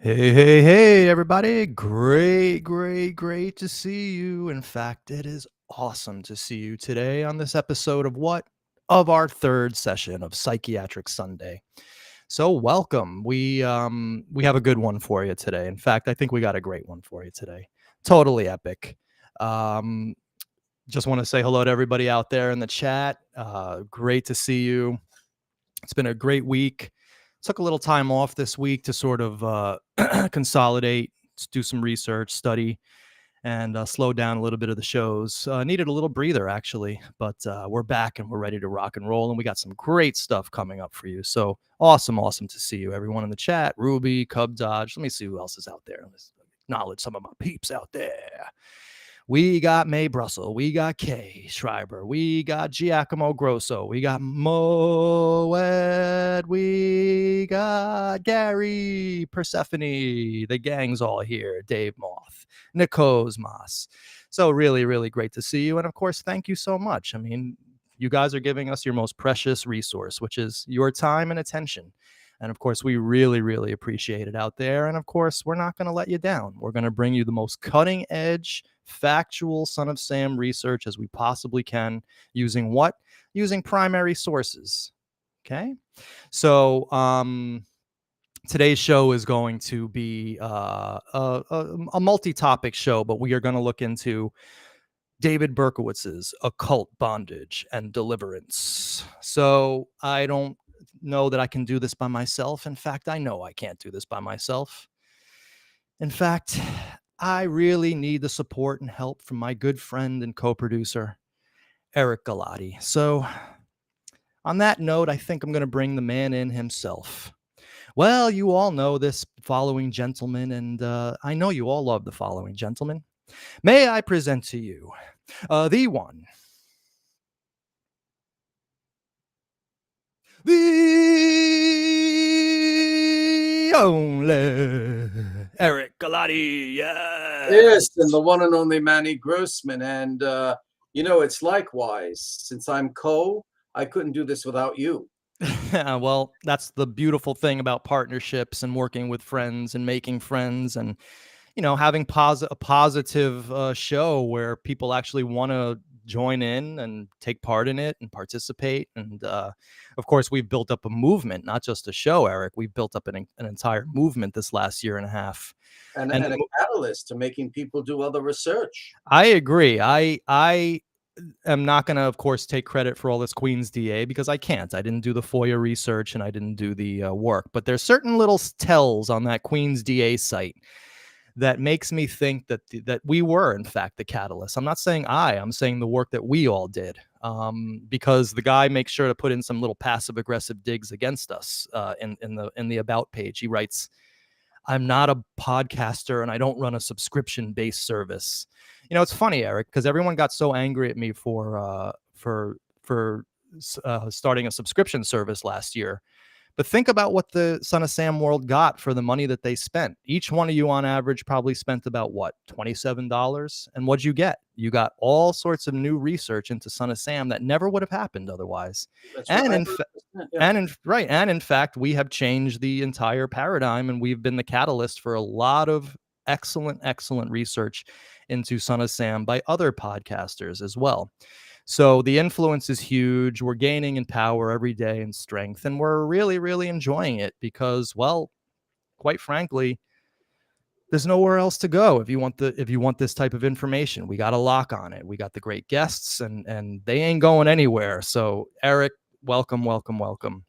Hey, everybody. Great to see you. In fact, it is awesome to see you today on this episode of what? Of our third session of Psychiatric Sunday. So welcome. We have a good one for you today. In fact, I think we got a great one for you today. Totally epic. Um, just want to say hello to everybody out there in the chat. Great to see you. It's been a great week. Took a little time off this week to sort of consolidate, do some research, study, and slow down a little bit of the shows. Needed a little breather, actually, but we're back and we're ready to rock and roll. And we got some great stuff coming up for you. So awesome to see you. Everyone in the chat, Ruby, Cub Dodge. Let me see who else is out there. Let's acknowledge some of my peeps out there. We got May Brussel. We got Kay Schreiber. We got Giacomo Grosso. We got Moed. We got Gary Persephone. The gang's all here. Dave Moth. Nikos Moss. So really great to see you. And of course, thank you so much. I mean, you guys are giving us your most precious resource, which is your time and attention. And of course, we really appreciate it out there. And of course, we're not going to let you down. We're going to bring you the most cutting edge, factual Son of Sam research as we possibly can using what? Using primary sources. Okay. So, today's show is going to be a multi-topic show, but we are going to look into David Berkowitz's Occult Bondage and Deliverance. So I don't know that I can do this by myself. In fact, I know I can't do this by myself. In fact, I really need the support and help from my good friend and co-producer, Eric Galati. So on that note, I think I'm going to bring the man in himself. Well, you all know this following gentleman, and I know you all love the following gentleman. May I present to you the one, the only Eric Galati. Yes, and the one and only Manny Grossman. And, it's likewise. Since I'm I couldn't do this without you. Well, that's the beautiful thing about partnerships and working with friends and making friends and, having a positive show where people actually want to join in and take part in it and participate. And of course, we've built up a movement, not just a show, Eric. We've built up an entire movement this last year and a half. And a catalyst to making people do other research. I agree. I am not going to, of course, take credit for all this Queen's DA because I can't. I didn't do the FOIA research and I didn't do the work. But there's certain little tells on that Queen's DA site that makes me think that we were, in fact, the catalyst. I'm not saying I'm saying the work that we all did, because the guy makes sure to put in some little passive aggressive digs against us in the about page. He writes, "I'm not a podcaster and I don't run a subscription-based service." It's funny, Eric, because everyone got so angry at me for starting a subscription service last year. But think about what the Son of Sam world got for the money that they spent. Each one of you on average probably spent about what, $27? And what'd you get? You got all sorts of new research into Son of Sam that never would have happened otherwise. That's And right. in fact, we have changed the entire paradigm and we've been the catalyst for a lot of excellent research into Son of Sam by other podcasters as well. So the influence is huge. We're gaining in power every day and strength, and we're really enjoying it because, well, quite frankly, there's nowhere else to go if you want this type of information. We got a lock on it. We got the great guests, and they ain't going anywhere. So, Eric, welcome.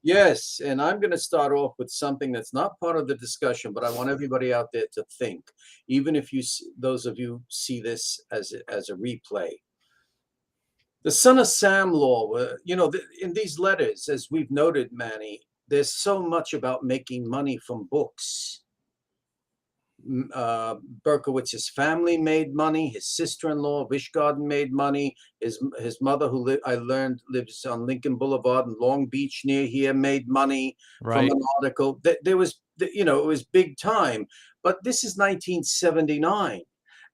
Yes, and I'm going to start off with something that's not part of the discussion, but I want everybody out there to think, even if those of you see this as a replay. The Son of Sam law, in these letters, as we've noted, Manny, there's so much about making money from books. Berkowitz's family made money. His sister-in-law, Wishgarden, made money. His mother, who I learned lives on Lincoln Boulevard in Long Beach near here, made money from an article. There was, it was big time. But this is 1979.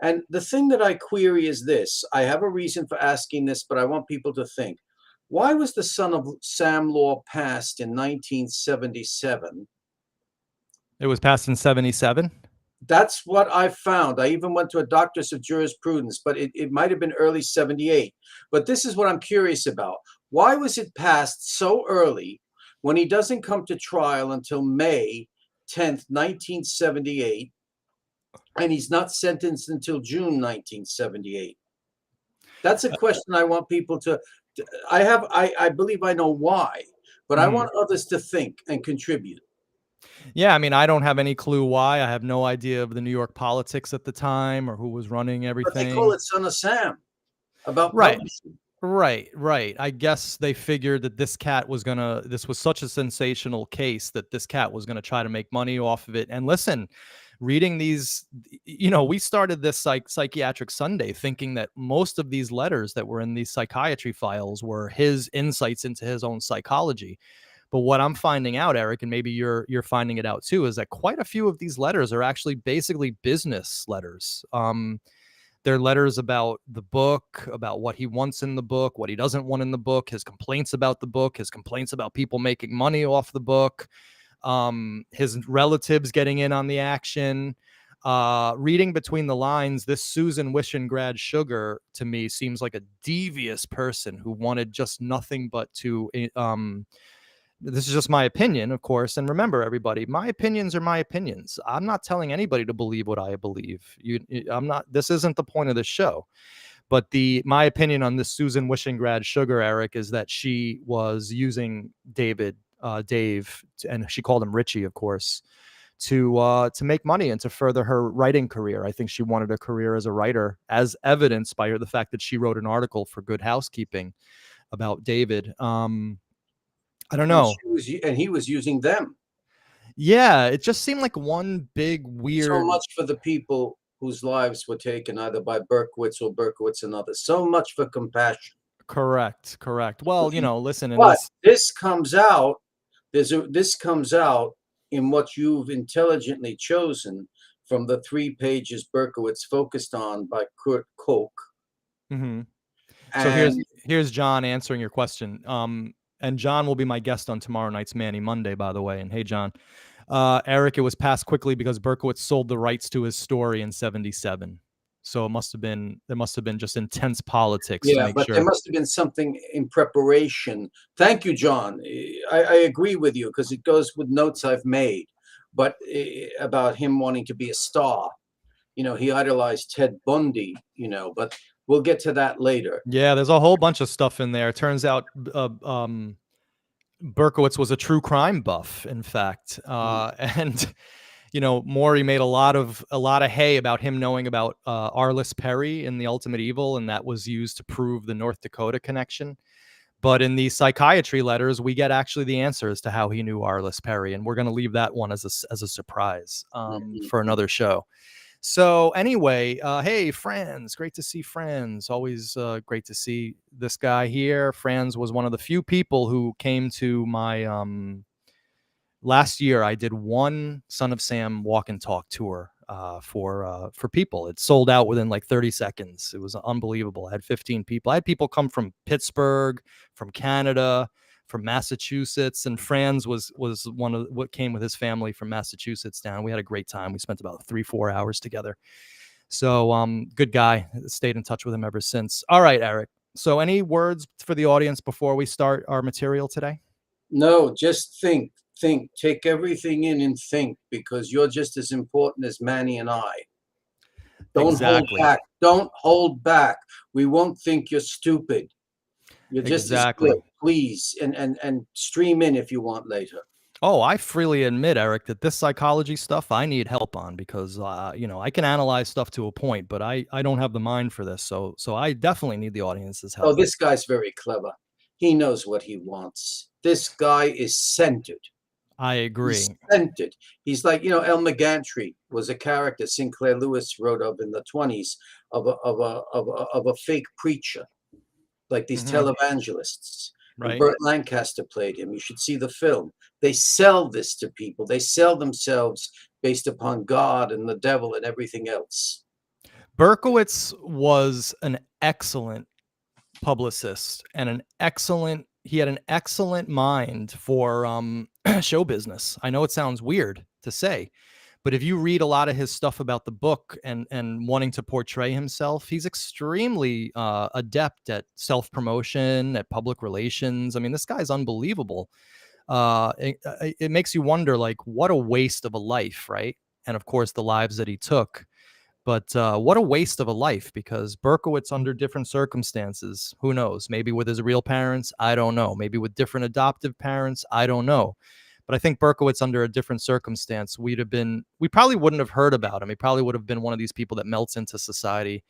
And the thing that I query is this. I have a reason for asking this, but I want people to think. Why was the Son of Sam law passed in 1977 It was passed in 77. That's what I found. I even went to a doctor's of jurisprudence, but it might have been early 78. But this is what I'm curious about. Why was it passed so early when he doesn't come to trial until May 10th, 1978, and he's not sentenced until June 1978? That's a question I want people to I believe I know why, but I want others to think and contribute. Yeah, I mean, I don't have any clue why. I have no idea of the New York politics at the time or who was running But they call everything. it Son of Sam about Right. publishing. Right. I guess they figured that this was such a sensational case that this cat was gonna try to make money off of it. And listen, reading these, we started this psychiatric Sunday thinking that most of these letters that were in these psychiatry files were his insights into his own psychology. But what I'm finding out, Eric, and maybe you're finding it out too, is that quite a few of these letters are actually basically business letters. They're letters about the book, about what he wants in the book, what he doesn't want in the book, his complaints about the book, his complaints about people making money off the book, his relatives getting in on the action. Reading between the lines, this Susan Wishengrad Sugar to me seems like a devious person who wanted just nothing but to this is just my opinion, of course. And remember, everybody, my opinions are my opinions. I'm not telling anybody to believe what I believe. I'm not. This isn't the point of this show. But my opinion on this Susan Wishengrad Sugar, Eric, is that she was using Dave, and she called him Richie, of course, to make money and to further her writing career. I think she wanted a career as a writer, as evidenced by the fact that she wrote an article for Good Housekeeping about David. I don't know. And he was using them. Yeah, it just seemed like one big weird. So much for the people whose lives were taken either by Berkowitz or Berkowitz and others. So much for compassion. Correct. Well, listen. But this comes out. This comes out in what you've intelligently chosen from the 3 pages Berkowitz focused on by Kurt Koch. So here's John answering your question. And John will be my guest on tomorrow night's Manny Monday, by the way. And hey, John, Eric, it was passed quickly because Berkowitz sold the rights to his story in 77. So there must have been just intense politics. Yeah, but there must have been something in preparation. Thank you, John. I agree with you because it goes with notes I've made, but about him wanting to be a star. He idolized Ted Bundy, but we'll get to that later. Yeah, there's a whole bunch of stuff in there. It turns out Berkowitz was a true crime buff, in fact. And Maury made a lot of hay about him knowing about Arliss Perry in The Ultimate Evil, and that was used to prove the North Dakota connection. But in the psychiatry letters, we get actually the answer as to how he knew Arliss Perry, and we're going to leave that one as a surprise for another show. So anyway, hey, Franz, great to see Franz. Always great to see this guy here. Franz was one of the few people who came to my last year. I did one Son of Sam walk and talk tour for people. It sold out within like 30 seconds. It was unbelievable. I had 15 people. I had people come from Pittsburgh, from Canada, from Massachusetts, and Franz was one of what came with his family from Massachusetts down. We had a great time. We spent about 3-4 hours together. So good guy. Stayed in touch with him ever since. All right, Eric. So any words for the audience before we start our material today? No, just think, take everything in and think, because you're just as important as Manny and I. Don't hold back. Don't hold back. We won't think you're stupid. You're just as good. Please, and stream in if you want later. Oh, I freely admit, Eric, that this psychology stuff I need help on because I can analyze stuff to a point, but I don't have the mind for this. So I definitely need the audience's help. Oh, this guy's very clever. He knows what he wants. This guy is centered. I agree. He's centered. He's like, Elmer Gantry was a character Sinclair Lewis wrote of in the 1920s of a fake preacher, like these televangelists. Right. Burt Lancaster played him. You should see the film. They sell this to people. They sell themselves based upon God and the devil and everything else. Berkowitz was an excellent publicist and he had an excellent mind for show business. I know it sounds weird to say. But if you read a lot of his stuff about the book and wanting to portray himself, he's extremely adept at self-promotion, at public relations. I mean, this guy's unbelievable. It makes you wonder, like, what a waste of a life, right? And of course, the lives that he took. But what a waste of a life, because Berkowitz, under different circumstances, who knows? Maybe with his real parents, I don't know. Maybe with different adoptive parents, I don't know. But I think Berkowitz, under a different circumstance, we probably wouldn't have heard about him. He probably would have been one of these people that melts into society,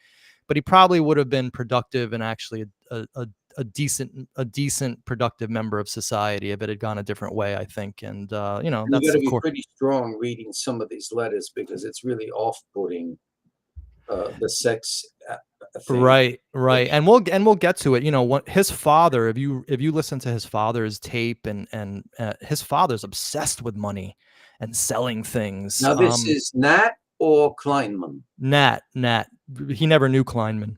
but he probably would have been productive and actually a decent productive member of society if it had gone a different way, I think. And you know, you that's got to of be course pretty strong reading some of these letters, because it's really off-putting, the sex thing. Right. And we'll get to it. You know, what his father, if you listen to his father's tape, and his father's obsessed with money and selling things. Now, this is Nat or Kleinman? Nat. He never knew Kleinman.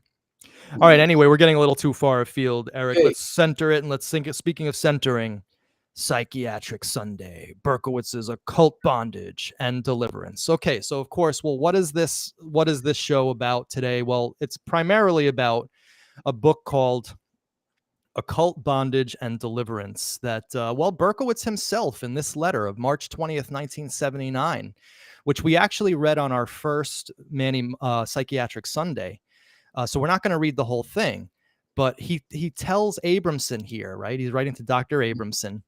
All right. Anyway, we're getting a little too far afield, Eric. Okay. Let's center it, and let's think. Speaking of centering, Psychiatric Sunday, Berkowitz's Occult Bondage and Deliverance. Okay, so of course, well, what is this show about today? Well, it's primarily about a book called Occult Bondage and Deliverance that, well, Berkowitz himself, in this letter of March 20th, 1979, which we actually read on our first Manny Psychiatric Sunday. So we're not going to read the whole thing, but he tells Abrahamsen here, right? He's writing to Dr. Abrahamsen.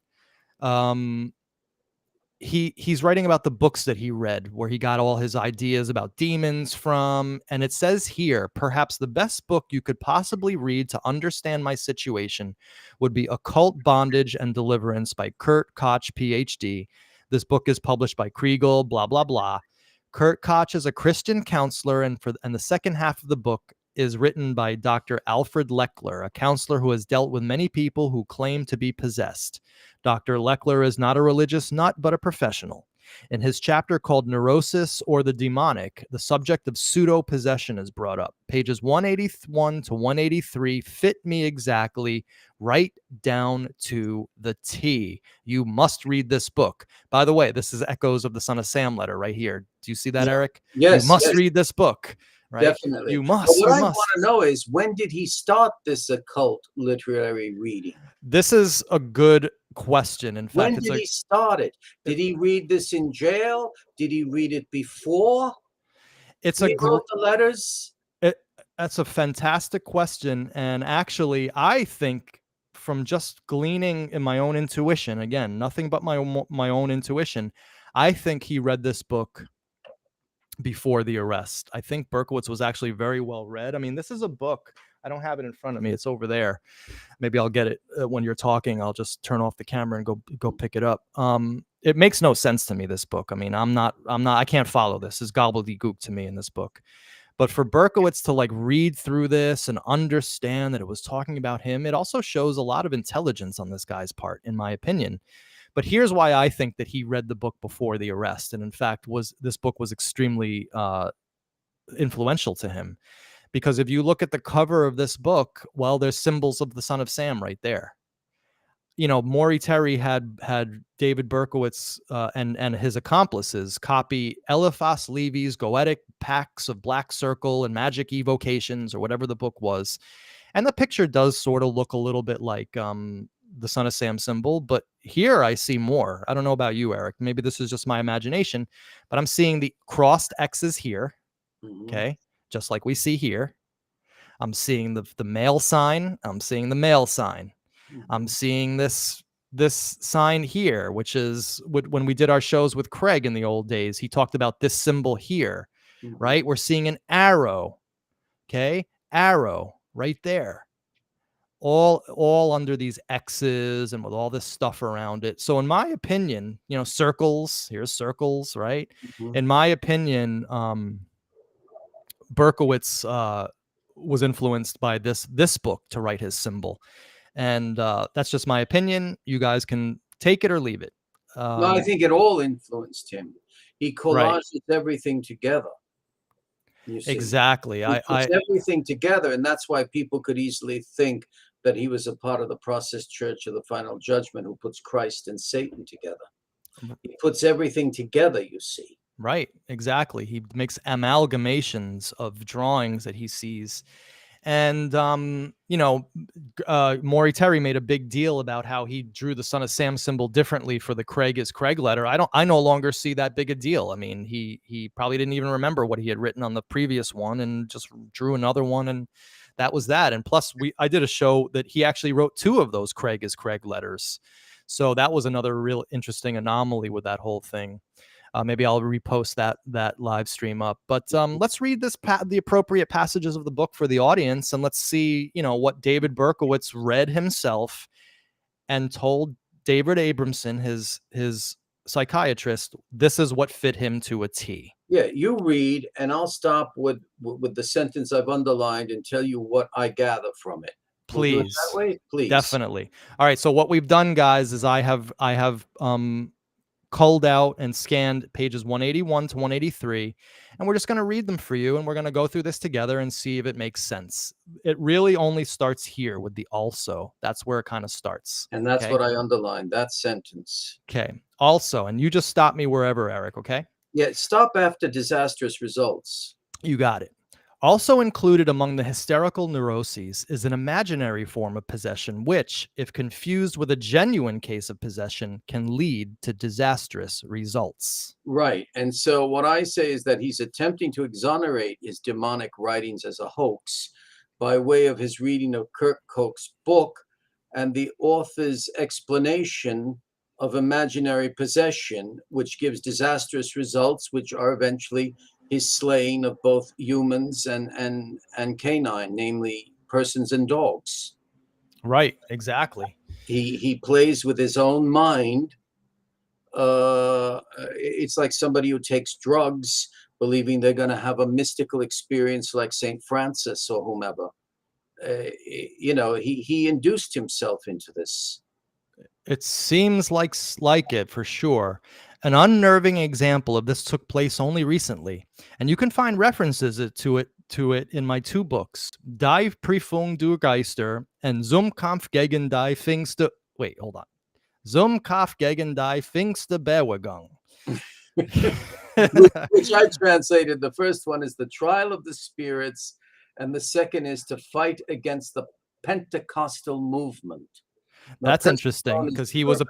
He's writing about the books that he read, where he got all his ideas about demons from. And it says here, perhaps the best book you could possibly read to understand my situation would be Occult Bondage and Deliverance by Kurt Koch, PhD. This book is published by Kriegel, blah, blah, blah. Kurt Koch is a Christian counselor, and the second half of the book is written by Dr. Alfred Lechler, a counselor who has dealt with many people who claim to be possessed. Dr. Lechler is not a religious nut, but a professional. In his chapter called Neurosis or the Demonic, the subject of pseudo-possession is brought up. Pages 181 to 183 fit me exactly, right down to the T. You must read this book. By the way, this is echoes of the Son of Sam letter right here. Do you see that, Eric? Yes. You must read this book. Right? Definitely. You must. But what I must. want to know is, when did he start this occult literary reading? This is a good question. In fact, when did he start it? Did he read this in jail? Did he read it before? He wrote the letters. That's a fantastic question. And actually, I think, from just gleaning in my own intuition, again, nothing but my own intuition, I think he read this book before the arrest. I think Berkowitz was actually very well read. I mean, this is a book. I don't have it in front of me. It's over there. Maybe I'll get it when you're talking. I'll just turn off the camera and go pick it up. It makes no sense to me, this book. I mean, I can't follow this. It's gobbledygook to me in this book. But for Berkowitz to like read through this and understand that it was talking about him, it also shows a lot of intelligence on this guy's part, in my opinion. But here's why I think that he read the book before the arrest. And in fact, this book was extremely influential to him. Because if you look at the cover of this book, well, there's symbols of the Son of Sam right there. You know, Maury Terry had David Berkowitz and his accomplices copy Eliphas Levy's Goetic Pacts of Black Circle and Magic Evocations, or whatever the book was. And the picture does sort of look a little bit like the Son of Sam symbol, but here I see more. I don't know about you, Eric. Maybe this is just my imagination, but I'm seeing the crossed X's here. Okay. Just like we see here. I'm seeing the male sign. I'm seeing the male sign. I'm seeing this sign here, which is when we did our shows with Craig in the old days, he talked about this symbol here, right? We're seeing an arrow. Okay. Arrow right there. All under these X's and with all this stuff around it. So in my opinion, you know, circles, here's circles, right? In my opinion, Berkowitz was influenced by this book to write his symbol. And that's just my opinion. You guys can take it or leave it. No, I think it all influenced him. He collages everything together. Exactly. He puts everything together, and that's why people could easily think that he was a part of the process church of the final judgment, who puts Christ and Satan together. He puts everything together, you see. Right, exactly. He makes amalgamations of drawings that he sees. And, Maury Terry made a big deal about how he drew the Son of Sam symbol differently for the Craig is Craig letter. I no longer see that big a deal. I mean, he probably didn't even remember what he had written on the previous one and just drew another one, and that was that. And plus, I did a show that he actually wrote 2 of those Craig is Craig letters. So that was another real interesting anomaly with that whole thing. Maybe I'll repost that live stream up. But let's read the appropriate passages of the book for the audience, and let's see, what David Berkowitz read himself and told David Abrahamsen, his psychiatrist, this is what fit him to a T. Yeah, you read, and I'll stop with the sentence I've underlined and tell you what I gather from it. Please. We'll do it that way? Please. Definitely. All right. So what we've done, guys, is I have culled out and scanned pages 181 to 183, and we're just going to read them for you, and we're going to go through this together and see if it makes sense. It really only starts here with the also. That's where it kind of starts. And that's what I underlined, that sentence. Okay. Also, and you just stop me wherever, Eric, okay? Yeah, stop after disastrous results. You got it. Also included among the hysterical neuroses is an imaginary form of possession, which, if confused with a genuine case of possession, can lead to disastrous results. Right. And so what I say is that he's attempting to exonerate his demonic writings as a hoax by way of his reading of Kurt Koch's book and the author's explanation of imaginary possession, which gives disastrous results, which are eventually his slaying of both humans and canine, namely persons and dogs. Right, exactly. He plays with his own mind. It's like somebody who takes drugs, believing they're going to have a mystical experience like St. Francis or whomever. He induced himself into this. It seems like it for sure. An unnerving example of this took place only recently, and you can find references to it in my 2 books, Die Prüfung der Geister and Zum Kampf gegen die Pfingste. Wait, hold on. Zum Kampf gegen die Pfingstbewegung. Which I translated. The first one is the trial of the spirits, and the second is to fight against the Pentecostal movement. That's interesting, because he was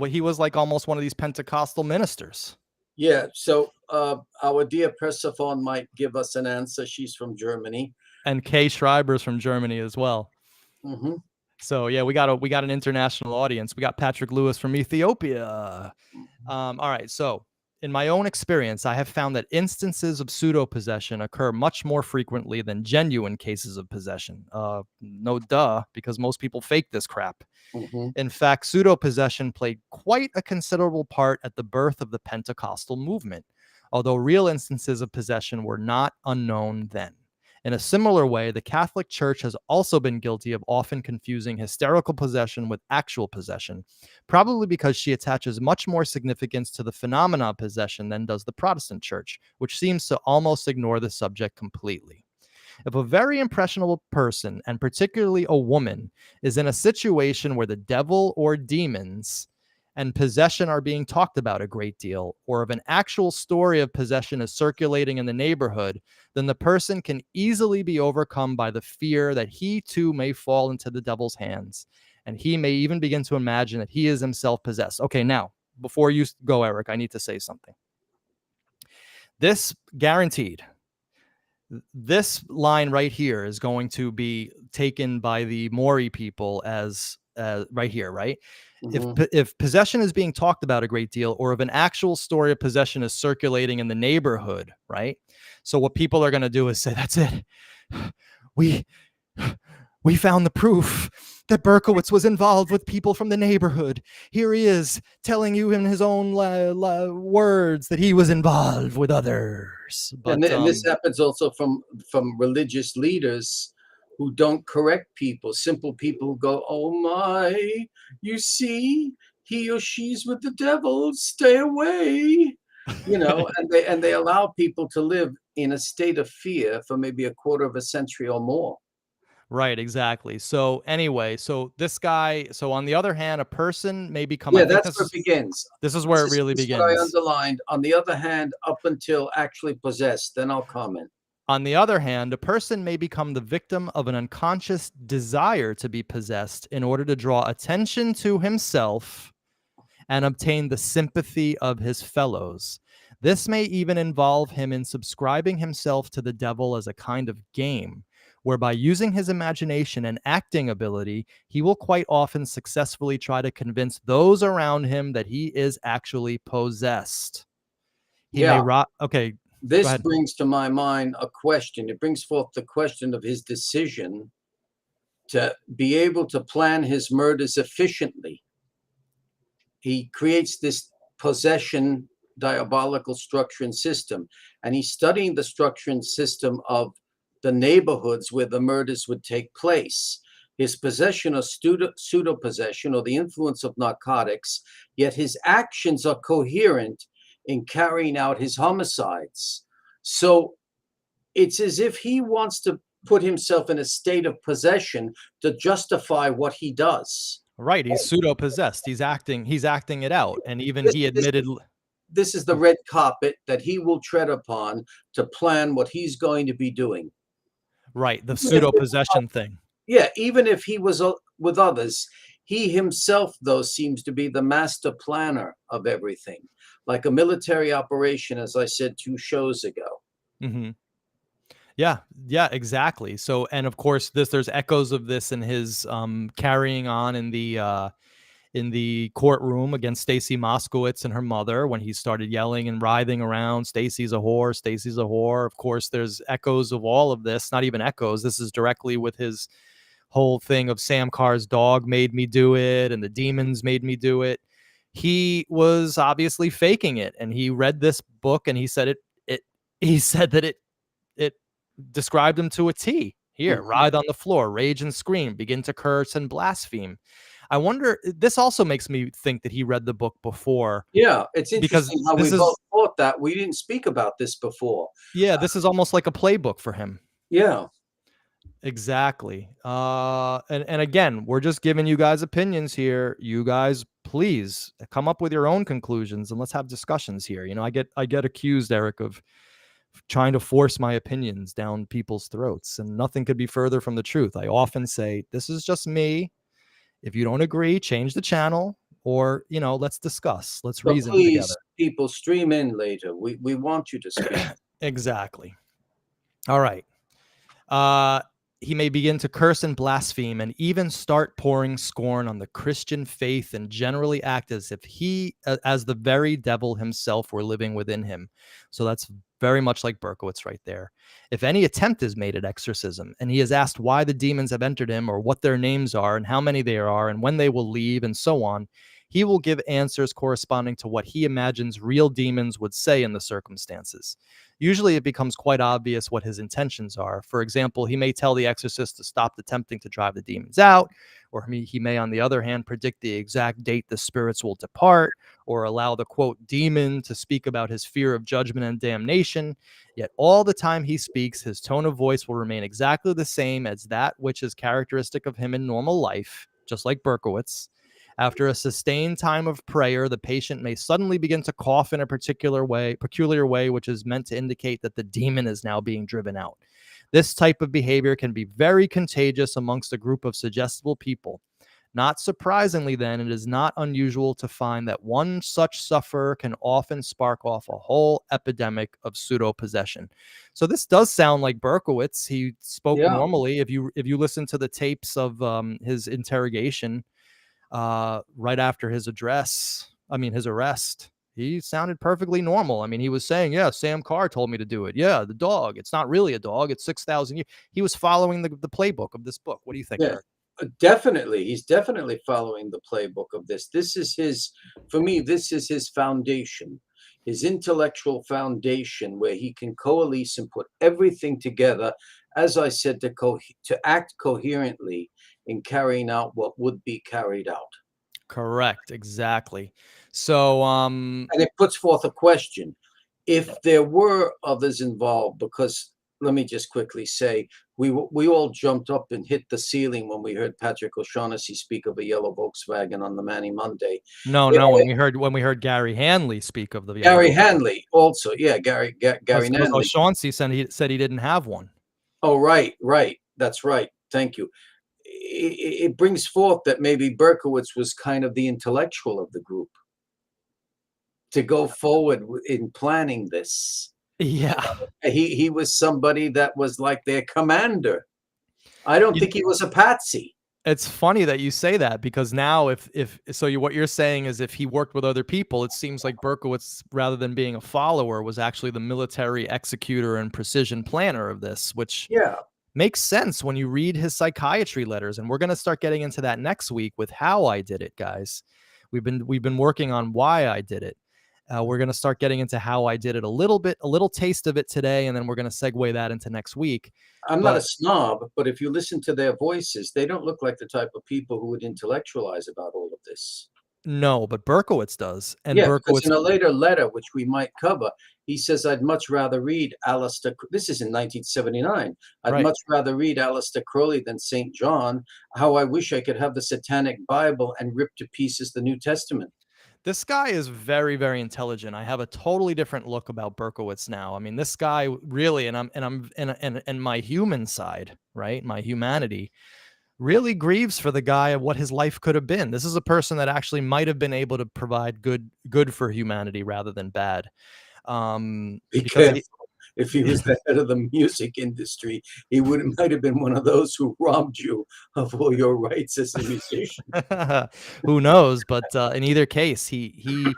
he was like almost one of these Pentecostal ministers. Yeah. So our dear Persephone might give us an answer. She's from Germany. And Kay Schreiber's from Germany as well. Mm-hmm. So yeah, we got an international audience. We got Patrick Lewis from Ethiopia. All right. So in my own experience, I have found that instances of pseudo-possession occur much more frequently than genuine cases of possession. No duh, because most people fake this crap. Mm-hmm. In fact, pseudo-possession played quite a considerable part at the birth of the Pentecostal movement, although real instances of possession were not unknown then. In a similar way, the Catholic Church has also been guilty of often confusing hysterical possession with actual possession, probably because she attaches much more significance to the phenomena of possession than does the Protestant Church, which seems to almost ignore the subject completely. If a very impressionable person, and particularly a woman, is in a situation where the devil or demons and possession are being talked about a great deal, or if an actual story of possession is circulating in the neighborhood, then the person can easily be overcome by the fear that he too may fall into the devil's hands, and he may even begin to imagine that he is himself possessed. Okay, now, before you go, Eric, I need to say something. This guaranteed. This line right here is going to be taken by the Maury people as right here, right? Mm-hmm. If possession is being talked about a great deal, or if an actual story of possession is circulating in the neighborhood, right? So what people are going to do is say, that's it. We found the proof that Berkowitz was involved with people from the neighborhood. Here he is telling you in his own words that he was involved with others. But, and this happens also from religious leaders who don't correct people, simple people who go, oh my, you see, he or she's with the devil, stay away. And they allow people to live in a state of fear for maybe a quarter of a century or more. Right, exactly. So anyway, so this guy, so on the other hand, a person may become, I Yeah, think that's where it begins. this is where it really This is what I begins. underlined. On the other hand, up until actually possessed, then I'll comment. On the other hand, a person may become the victim of an unconscious desire to be possessed in order to draw attention to himself and obtain the sympathy of his fellows. This may even involve him in subscribing himself to the devil as a kind of game, whereby using his imagination and acting ability, he will quite often successfully try to convince those around him that he is actually possessed. He may Yeah, okay, go this ahead. brings to my mind a question. It brings forth the question of his decision to be able to plan his murders efficiently. He creates this possession diabolical structure and system, and he's studying the structure and system of the neighborhoods where the murders would take place. His possession of pseudo-possession or the influence of narcotics, yet his actions are coherent in carrying out his homicides. So it's as if he wants to put himself in a state of possession to justify what he does. Right, he's pseudo possessed. He's acting it out, and even he admitted. This is the red carpet that he will tread upon to plan what he's going to be doing. Right, the pseudo possession thing. Yeah, even if he was with others, he himself, though, seems to be the master planner of everything, like a military operation, as I said 2 shows ago. Mm-hmm. Yeah, exactly. So, and of course, there's echoes of this in his carrying on in the courtroom against Stacy Moskowitz and her mother when he started yelling and writhing around, Stacy's a whore, Stacy's a whore. Of course, there's echoes of all of this, not even echoes. This is directly with his whole thing of Sam Carr's dog made me do it and the demons made me do it. He was obviously faking it, and he read this book and he said he said that it described him to a T. Here, writhe on the floor, rage and scream, begin to curse and blaspheme. I wonder, this also makes me think that he read the book before. Yeah, it's Because interesting how we both thought that. We didn't speak about this before. Yeah, this is almost like a playbook for him. Yeah. Exactly. And again, we're just giving you guys opinions here. You guys, please come up with your own conclusions and let's have discussions here. You know, I get accused, Eric, of trying to force my opinions down people's throats, and nothing could be further from the truth. I often say, this is just me. If you don't agree, change the channel, or, you know, let's discuss. Let's reason together. People, stream in later. We want you to speak. Exactly. All right. He may begin to curse and blaspheme and even start pouring scorn on the Christian faith and generally act as if as the very devil himself were living within him. So that's very much like Berkowitz right there. If any attempt is made at exorcism and he is asked why the demons have entered him or what their names are and how many there are and when they will leave and so on, he will give answers corresponding to what he imagines real demons would say in the circumstances. Usually it becomes quite obvious what his intentions are. For example, he may tell the exorcist to stop attempting to drive the demons out, or he may, on the other hand, predict the exact date the spirits will depart, or allow the, quote, demon to speak about his fear of judgment and damnation. Yet all the time he speaks, his tone of voice will remain exactly the same as that which is characteristic of him in normal life, just like Berkowitz. After a sustained time of prayer, the patient may suddenly begin to cough in a peculiar way, which is meant to indicate that the demon is now being driven out. This type of behavior can be very contagious amongst a group of suggestible people. Not surprisingly, then, it is not unusual to find that one such sufferer can often spark off a whole epidemic of pseudo-possession. So this does sound like Berkowitz. He spoke normally. If you listen to the tapes of his interrogation, right after his arrest, he sounded perfectly normal. I mean, he was saying, yeah, Sam Carr told me to do it. Yeah, the dog. It's not really a dog. It's 6,000 years. He was following the playbook of this book. What do you think, Eric? Definitely. He's definitely following the playbook of this. This is for me, this is his foundation, his intellectual foundation, where he can coalesce and put everything together, as I said, to act coherently in carrying out what would be carried out. Correct. Exactly. So, and it puts forth a question. If there were others involved, because let me just quickly say, we all jumped up and hit the ceiling when we heard Patrick O'Shaughnessy speak of a yellow Volkswagen on the Manny Monday. No, Yeah, no. When we heard Gary Hanley speak of the yellow Gary Volkswagen, Hanley also. Yeah, Gary because Hanley. O'Shaughnessy said he didn't have one. Oh, right, right. That's right. Thank you. It brings forth that maybe Berkowitz was kind of the intellectual of the group to go forward in planning this. Yeah. He was somebody that was like their commander. I don't think he was a patsy. It's funny that you say that, because now what you're saying is if he worked with other people, it seems like Berkowitz, rather than being a follower, was actually the military executor and precision planner of this, which Yeah. makes sense when you read his psychiatry letters. And we're going to start getting into that next week with how I did it, guys. We've been working on why I did it. We're going to start getting into how I did it a little taste of it today, and then we're going to segue that into next week. I'm not a snob, but if you listen to their voices, they don't look like the type of people who would intellectualize about all of this. No, but Berkowitz does. And Yeah, because Berkowitz, in a later letter, which we might cover, he says, I'd much rather read Alistair. This is in 1979. I'd right. much rather read Alistair Crowley than St. John. How I wish I could have the Satanic Bible and rip to pieces the New Testament. This guy is very, very intelligent. I have a totally different look about Berkowitz now. I mean, this guy really, and my human side, right? My humanity really grieves for the guy of what his life could have been. This is a person that actually might have been able to provide good for humanity rather than bad. Because if he was the head of the music industry, he might have been one of those who robbed you of all your rights as a musician. Who knows? But in either case, he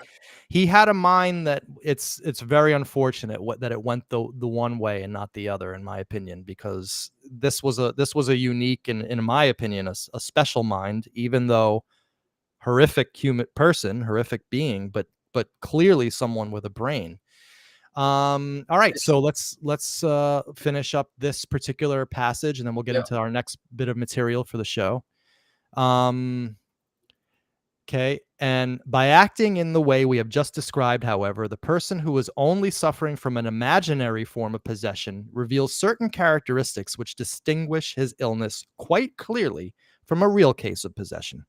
had a mind that it's very unfortunate that it went the one way and not the other, in my opinion, because this was a unique and, in my opinion, a special mind, even though horrific horrific being, but clearly someone with a brain. All right, so let's finish up this particular passage, and then we'll get into our next bit of material for the show. Okay, and by acting in the way we have just described, however, the person who is only suffering from an imaginary form of possession reveals certain characteristics which distinguish his illness quite clearly from a real case of possession.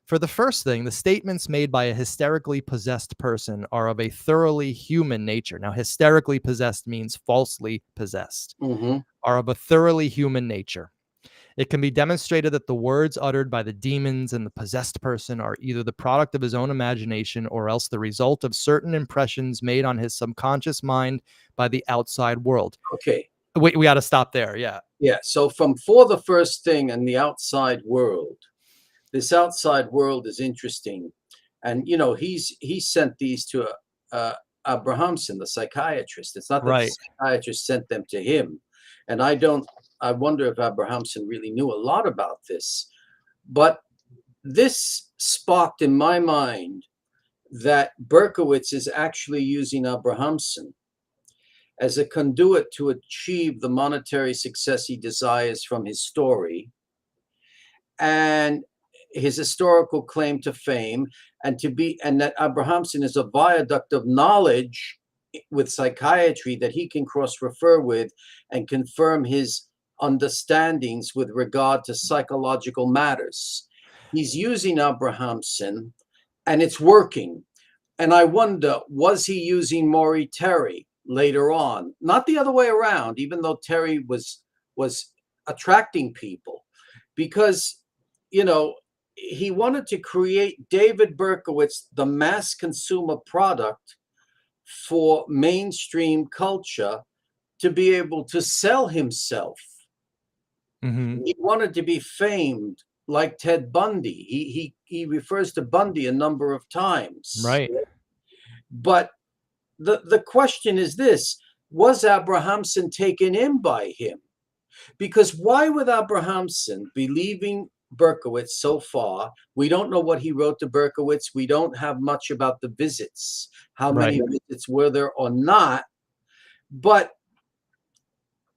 For the first thing, the statements made by a hysterically possessed person are of a thoroughly human nature. Now, hysterically possessed means falsely possessed, are of a thoroughly human nature. It can be demonstrated that the words uttered by the demons and the possessed person are either the product of his own imagination or else the result of certain impressions made on his subconscious mind by the outside world. Okay. Wait, we got to stop there. Yeah. Yeah. So for the first thing and the outside world, this outside world is interesting. And, you know, he sent these to Abrahamsen, the psychiatrist. It's not that the psychiatrist sent them to him. And I wonder if Abrahamsen really knew a lot about this. But this sparked in my mind that Berkowitz is actually using Abrahamsen as a conduit to achieve the monetary success he desires from his story and his historical claim to fame, and that Abrahamsen is a viaduct of knowledge with psychiatry that he can cross-refer with and confirm his understandings with regard to psychological matters. He's using Abrahamsen, and it's working. And I wonder, was he using Maury Terry later on? Not the other way around, even though Terry was attracting people, because, you know, he wanted to create David Berkowitz, the mass consumer product for mainstream culture, to be able to sell himself. He wanted to be famed like Ted Bundy. He refers to Bundy a number of times. Right. But the question is this: was Abrahamsen taken in by him? Because why would Abrahamsen be leaving Berkowitz so far? We don't know what he wrote to Berkowitz. We don't have much about the visits, how many visits were there or not. But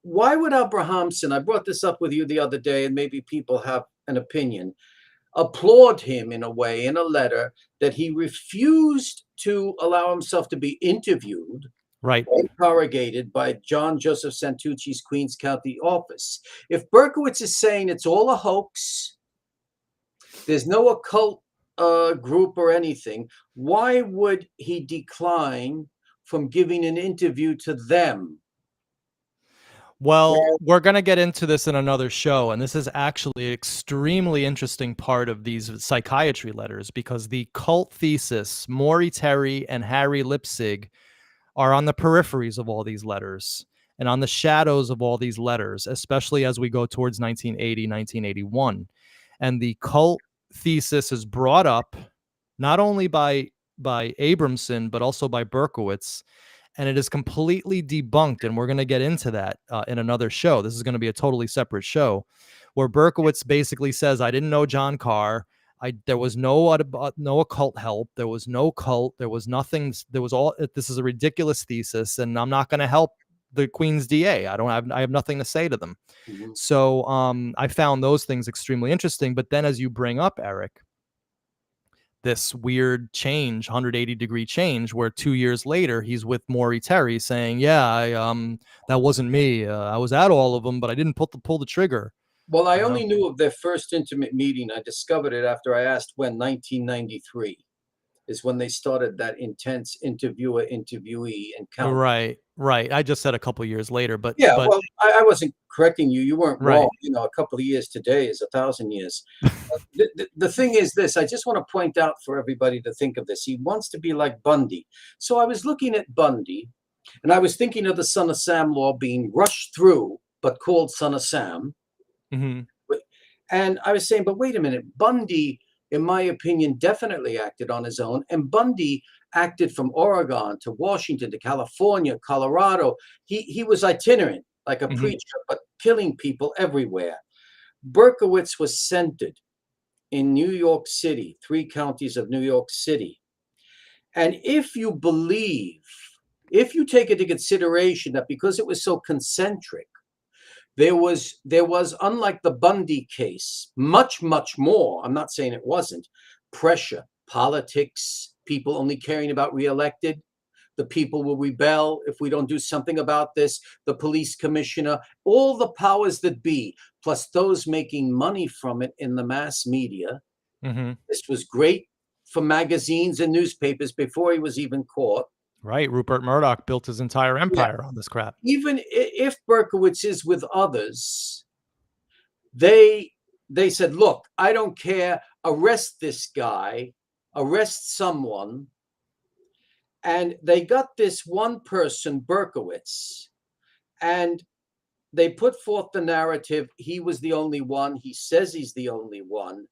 why would Abrahamsen, I brought this up with you the other day, and maybe people have an opinion, applaud him in a way in a letter that he refused to allow himself to be interviewed Right. interrogated by John Joseph Santucci's Queens County office. If Berkowitz is saying it's all a hoax, there's no occult group or anything, why would he decline from giving an interview to them? Well, we're going to get into this in another show, and this is actually an extremely interesting part of these psychiatry letters, because the cult thesis, Maury Terry and Harry Lipsig, are on the peripheries of all these letters and on the shadows of all these letters, especially as we go towards 1980, 1981. And the cult thesis is brought up not only by Abrahamsen, but also by Berkowitz, and it is completely debunked. And we're going to get into that in another show. This is going to be a totally separate show, where Berkowitz basically says, I didn't know John Carr. There was no occult help. There was no cult. There was nothing. There was all. This is a ridiculous thesis, and I'm not going to help the Queen's DA. I have nothing to say to them. Mhm. So I found those things extremely interesting. But then, as you bring up, Eric, this weird change, 180-degree change, where 2 years later he's with Maury Terry saying, yeah, that wasn't me. I was at all of them, but I didn't pull the trigger. Well, I only knew of their first intimate meeting. I discovered it after I asked when. 1993 is when they started that intense interviewer-interviewee encounter. Right. I just said a couple years later, but yeah, well, I wasn't correcting you. You weren't Right. wrong. You know, a couple of years today is 1,000 years. The thing is this, I just want to point out for everybody to think of this. He wants to be like Bundy. So I was looking at Bundy, and I was thinking of the Son of Sam law being rushed through, but called Son of Sam. Mm-hmm. And I was saying, but wait a minute, Bundy, in my opinion, definitely acted on his own. And Bundy acted from Oregon to Washington to California, Colorado. He was itinerant, like a Mhm. preacher, but killing people everywhere. Berkowitz was centered in New York City, 3 counties of New York City. And if you take into consideration that because it was so concentric, there was, unlike the Bundy case, much more, I'm not saying it wasn't, pressure, politics, people only caring about reelected. The people will rebel if we don't do something about this. The police commissioner, all the powers that be, plus those making money from it in the mass media. Mm-hmm. This was great for magazines and newspapers before he was even caught. Right. Rupert Murdoch built his entire empire on this crap. Even if Berkowitz is with others, they said, look, I don't care, arrest this guy, arrest someone. And they got this one person, Berkowitz, and they put forth the narrative. He was the only one. He says he's the only one.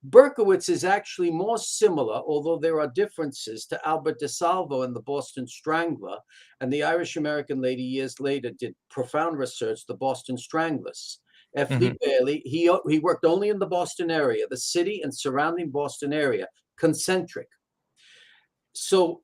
Berkowitz is actually more similar, although there are differences, to Albert DeSalvo and the Boston Strangler. And the Irish-American lady years later did profound research, the Boston Stranglers. F. Lee Bailey, he worked only in the Boston area, the city and surrounding Boston area, concentric. So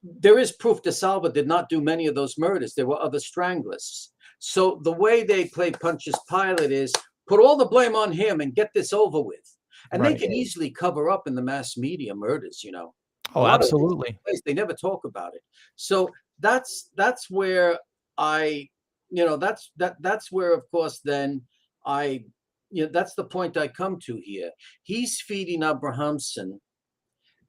there is proof DeSalvo did not do many of those murders. There were other stranglers. So the way they play Pontius Pilate is put all the blame on him and get this over with. And they can easily cover up in the mass media murders, you know. Oh, absolutely. They never talk about it. So that's where that's where, of course, then that's the point I come to here. He's feeding Abrahamsen,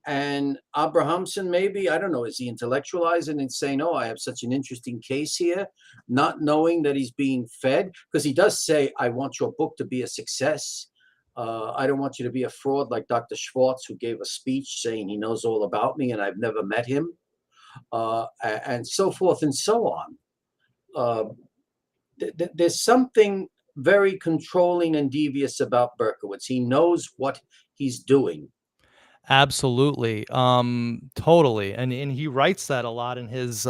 and Abrahamsen, maybe, I don't know, is he intellectualizing and saying, oh, I have such an interesting case here, not knowing that he's being fed? Because he does say, I want your book to be a success. I don't want you to be a fraud like Dr. Schwartz, who gave a speech saying he knows all about me and I've never met him, and so forth and so on. There's something very controlling and devious about Berkowitz. He knows what he's doing. Absolutely. Totally. And he writes that a lot in his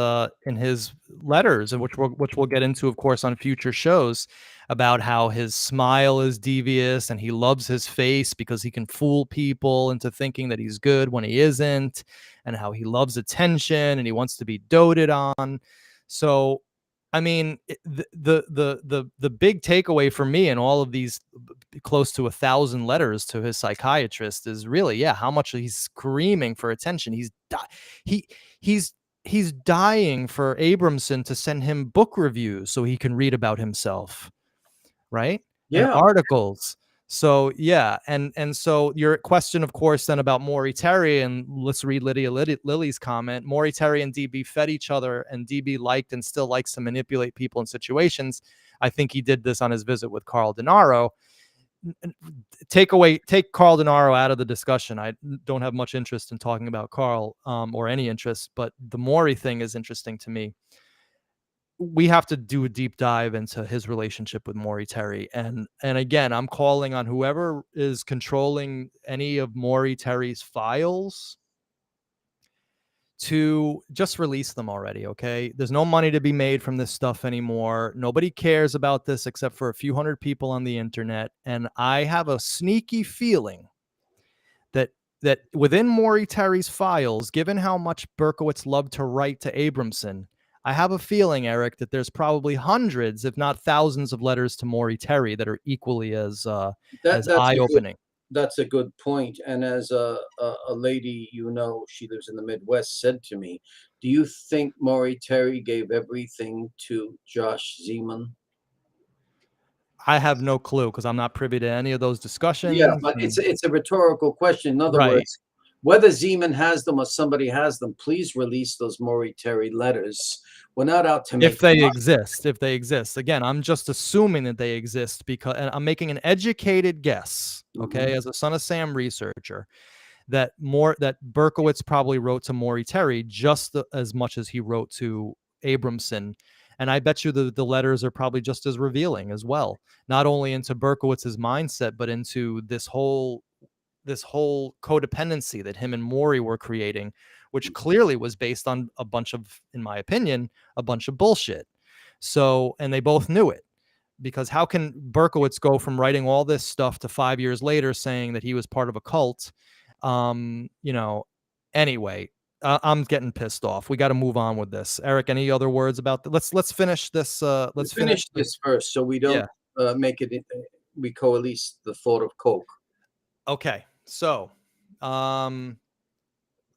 letters, and which we'll get into, of course, on future shows, about how his smile is devious and he loves his face because he can fool people into thinking that he's good when he isn't, and how he loves attention and he wants to be doted on. So I mean, the big takeaway for me in all of these close to 1,000 letters to his psychiatrist is really, how much he's screaming for attention. He's he's dying for Abrahamsen to send him book reviews so he can read about himself, right? And Yeah. articles. So yeah, and so your question, of course, then about Maury Terry, and let's read Lily's comment. Maury Terry and DB fed each other, and DB liked and still likes to manipulate people in situations. I think he did this on his visit with Carl Denaro. Take Carl Denaro out of the discussion. I don't have much interest in talking about Carl, or any interest, but the Maury thing is interesting to me. We have to do a deep dive into his relationship with Maury Terry. And again, I'm calling on whoever is controlling any of Maury Terry's files to just release them already, okay? There's no money to be made from this stuff anymore. Nobody cares about this except for a few hundred people on the internet. And I have a sneaky feeling that within Maury Terry's files, given how much Berkowitz loved to write to Abrahamsen, I have a feeling, Eric, that there's probably hundreds, if not thousands, of letters to Maury Terry that are equally as eye-opening. That's a good point. And as a lady, she lives in the Midwest, said to me, do you think Maury Terry gave everything to Josh Zeman? I have no clue because I'm not privy to any of those discussions. Yeah, but it's a rhetorical question. In other words, whether Zeman has them or somebody has them, please release those Maury Terry letters. We're not out to make if they exist. Again, I'm just assuming that they exist because I'm making an educated guess, okay, as a Son of Sam researcher, that Berkowitz probably wrote to Maury Terry just as much as he wrote to Abrahamsen. And I bet you the letters are probably just as revealing as well, not only into Berkowitz's mindset, but into this whole codependency that him and Maury were creating, which clearly was based on a bunch of, in my opinion, a bunch of bullshit. So, and they both knew it, because how can Berkowitz go from writing all this stuff to 5 years later saying that he was part of a cult? Anyway, I'm getting pissed off. We got to move on with this. Eric, any other words about let's finish this. Let's finish this first, so we don't make it. We coalesce the thought of Koch. Okay, so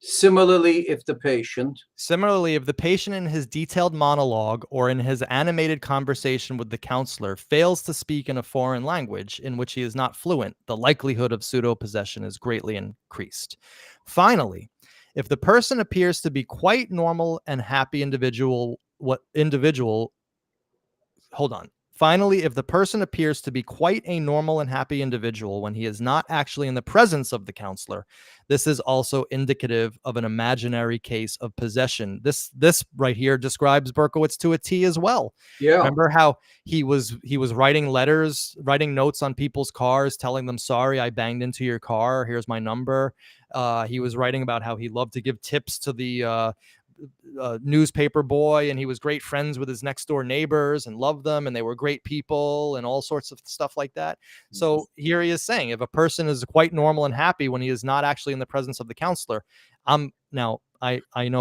similarly, if the patient in his detailed monologue or in his animated conversation with the counselor fails to speak in a foreign language in which he is not fluent, the likelihood of pseudo-possession is greatly increased. Finally, if the person appears to be quite normal and happy Finally, if the person appears to be quite a normal and happy individual when he is not actually in the presence of the counselor, this is also indicative of an imaginary case of possession. This right here describes Berkowitz to a T as well. Yeah. Remember how he was writing letters, writing notes on people's cars, telling them, sorry, I banged into your car. Here's my number. He was writing about how he loved to give tips to the newspaper boy, and he was great friends with his next door neighbors and loved them, and they were great people and all sorts of stuff like that. So here he is saying, if a person is quite normal and happy when he is not actually in the presence of the counselor, I know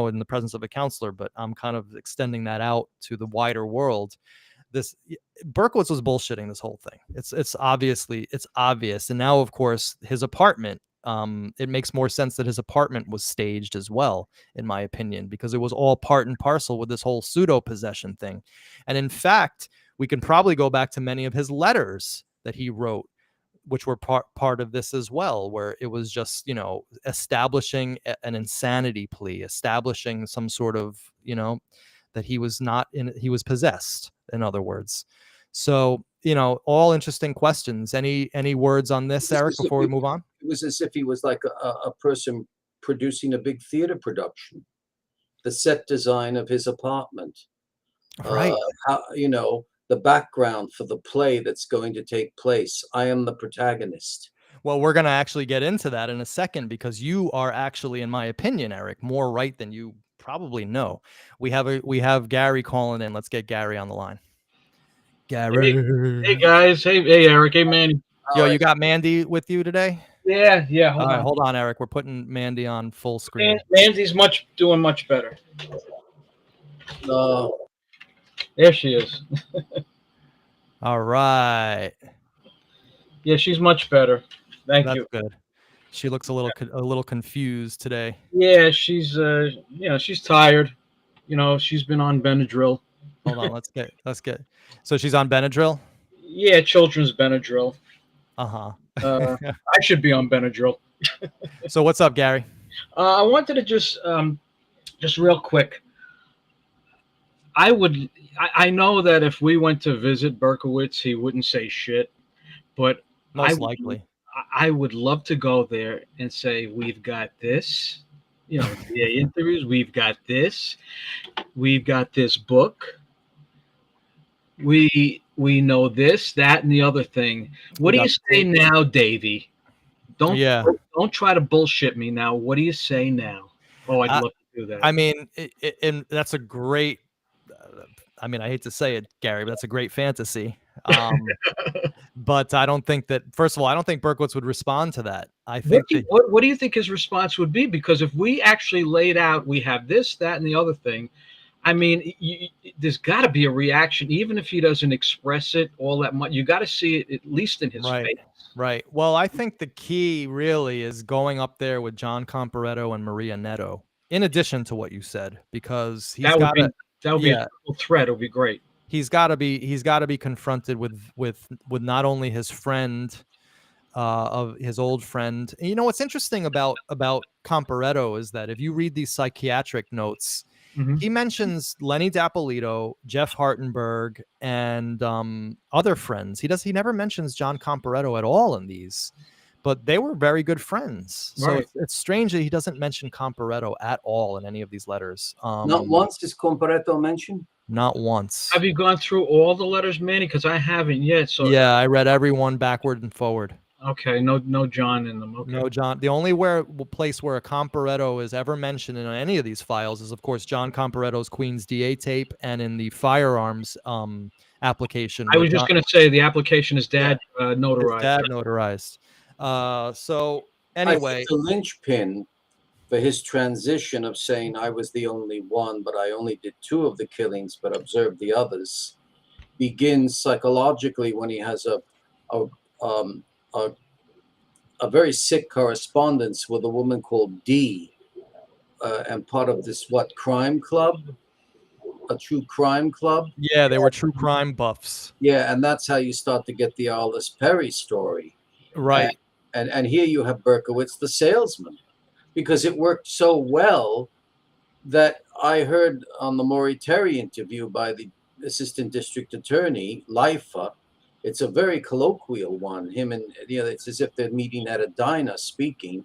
in the presence of a counselor, but I'm kind of extending that out to the wider world. Berkowitz was bullshitting this whole thing. It's obvious. And now, of course, his apartment, it makes more sense that his apartment was staged as well, in my opinion, because it was all part and parcel with this whole pseudo-possession thing. And in fact, we can probably go back to many of his letters that he wrote, which were part of this as well, where it was just, establishing an insanity plea, establishing some sort of, that he was possessed, in other words. So, all interesting questions. Any words on this, Eric, before we move on? It was as if he was like a person producing a big theater production. The set design of his apartment, right? The background for the play that's going to take place. I am the protagonist. Well, we're going to actually get into that in a second, because you are actually, in my opinion, Eric, more right than you probably know. We have Gary calling in. Let's get Gary on the line. Gary. Hey guys. Hey Eric. Hey Manny. Yo, you got Mandy with you today? Yeah. All right, hold on, Eric. We're putting Mandy on full screen. Mandy's doing much better. There she is. All right. Yeah, she's much better. Thank you. That's good. She looks a little confused today. Yeah, she's she's tired. You know, she's been on Benadryl. Hold on, let's get. So she's on Benadryl. Yeah, children's Benadryl. Uh-huh. I should be on Benadryl. So what's up, Gary? I wanted to just real quick. I know that if we went to visit Berkowitz, he wouldn't say shit, but Most likely. I would love to go there and say, we've got this, you know, the interviews, we've got this book. We know this, that, and the other thing. What do you say now, Davey? Don't try to bullshit me now. What do you say now? Oh, I'd love to do that. I mean, and that's a great. I mean, I hate to say it, Gary, but that's a great fantasy. But I don't think that. First of all, I don't think Berkowitz would respond to that. I think. What do you think his response would be? Because if we actually laid out, we have this, that, and the other thing. I mean, there's got to be a reaction, even if he doesn't express it all that much. You got to see it at least in his face. Right. Well, I think the key really is going up there with John Comparetto and Maria Netto, in addition to what you said, because he's got to. That would be a threat. It would be great. He's got to be confronted with not only his friend, of his old friend. And you know what's interesting about Comparetto is that if you read these psychiatric notes. Mm-hmm. He mentions Lenny D'Appolito, Jeff Hartenberg, and other friends. He never mentions John Comparetto at all in these, but they were very good friends. So it's strange that he doesn't mention Comparetto at all in any of these letters. Not once is Comparetto mentioned? Not once. Have you gone through all the letters, Manny? Because I haven't yet. So yeah, I read every one backward and forward. Okay, no John in them. Okay. No John. The only place where a Comparetto is ever mentioned in any of these files is, of course, John Comparetto's Queen's DA tape and in the firearms application. I was just going to say the application is dad notarized. His dad notarized. So anyway, the linchpin for his transition of saying I was the only one, but I only did 2 of the killings, but observed the others, begins psychologically when he has a very sick correspondence with a woman called D, and part of this crime club, a true crime club. Yeah, they were true crime buffs. Yeah, and that's how you start to get the Arliss Perry story. Right. And here you have Berkowitz, the salesman, because it worked so well that I heard on the Maury Terry interview by the assistant district attorney, Leifa. It's a very colloquial one. Him and it's as if they're meeting at a diner speaking.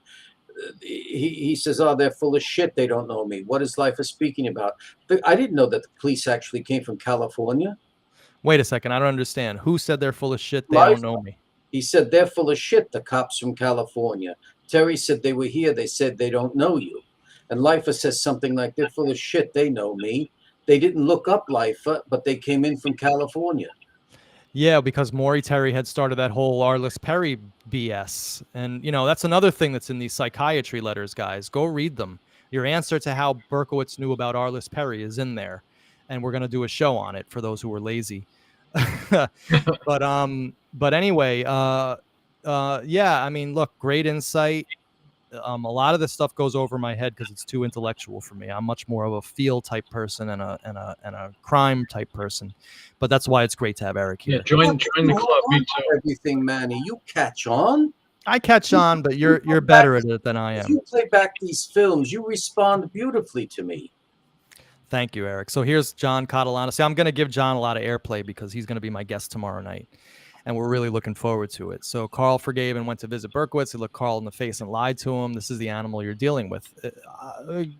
He says, "Oh, they're full of shit. They don't know me. What is Leifa speaking about?" I didn't know that the police actually came from California. Wait a second, I don't understand. Who said they're full of shit? They don't know me. He said they're full of shit. The cops from California. Terry said they were here. They said they don't know you. And Leifa says something like, "They're full of shit. They know me. They didn't look up Leifa, but they came in from California." Yeah, because Maury Terry had started that whole Arliss Perry BS. And, that's another thing that's in these psychiatry letters, guys. Go read them. Your answer to how Berkowitz knew about Arliss Perry is in there. And we're going to do a show on it for those who were lazy. But anyway, yeah, I mean, look, great insight. A lot of this stuff goes over my head because it's too intellectual for me. I'm much more of a feel type person and a crime type person, but that's why it's great to have Eric here. Yeah, join the club. Me too. Everything, Manny. You catch on. I catch on, but you're better at it than I am. You play back these films. You respond beautifully to me. Thank you, Eric. So here's John Catalano. See, I'm going to give John a lot of airplay because he's going to be my guest tomorrow night. And we're really looking forward to it. So Carl forgave and went to visit Berkowitz. He looked Carl in the face and lied to him. This is the animal you're dealing with.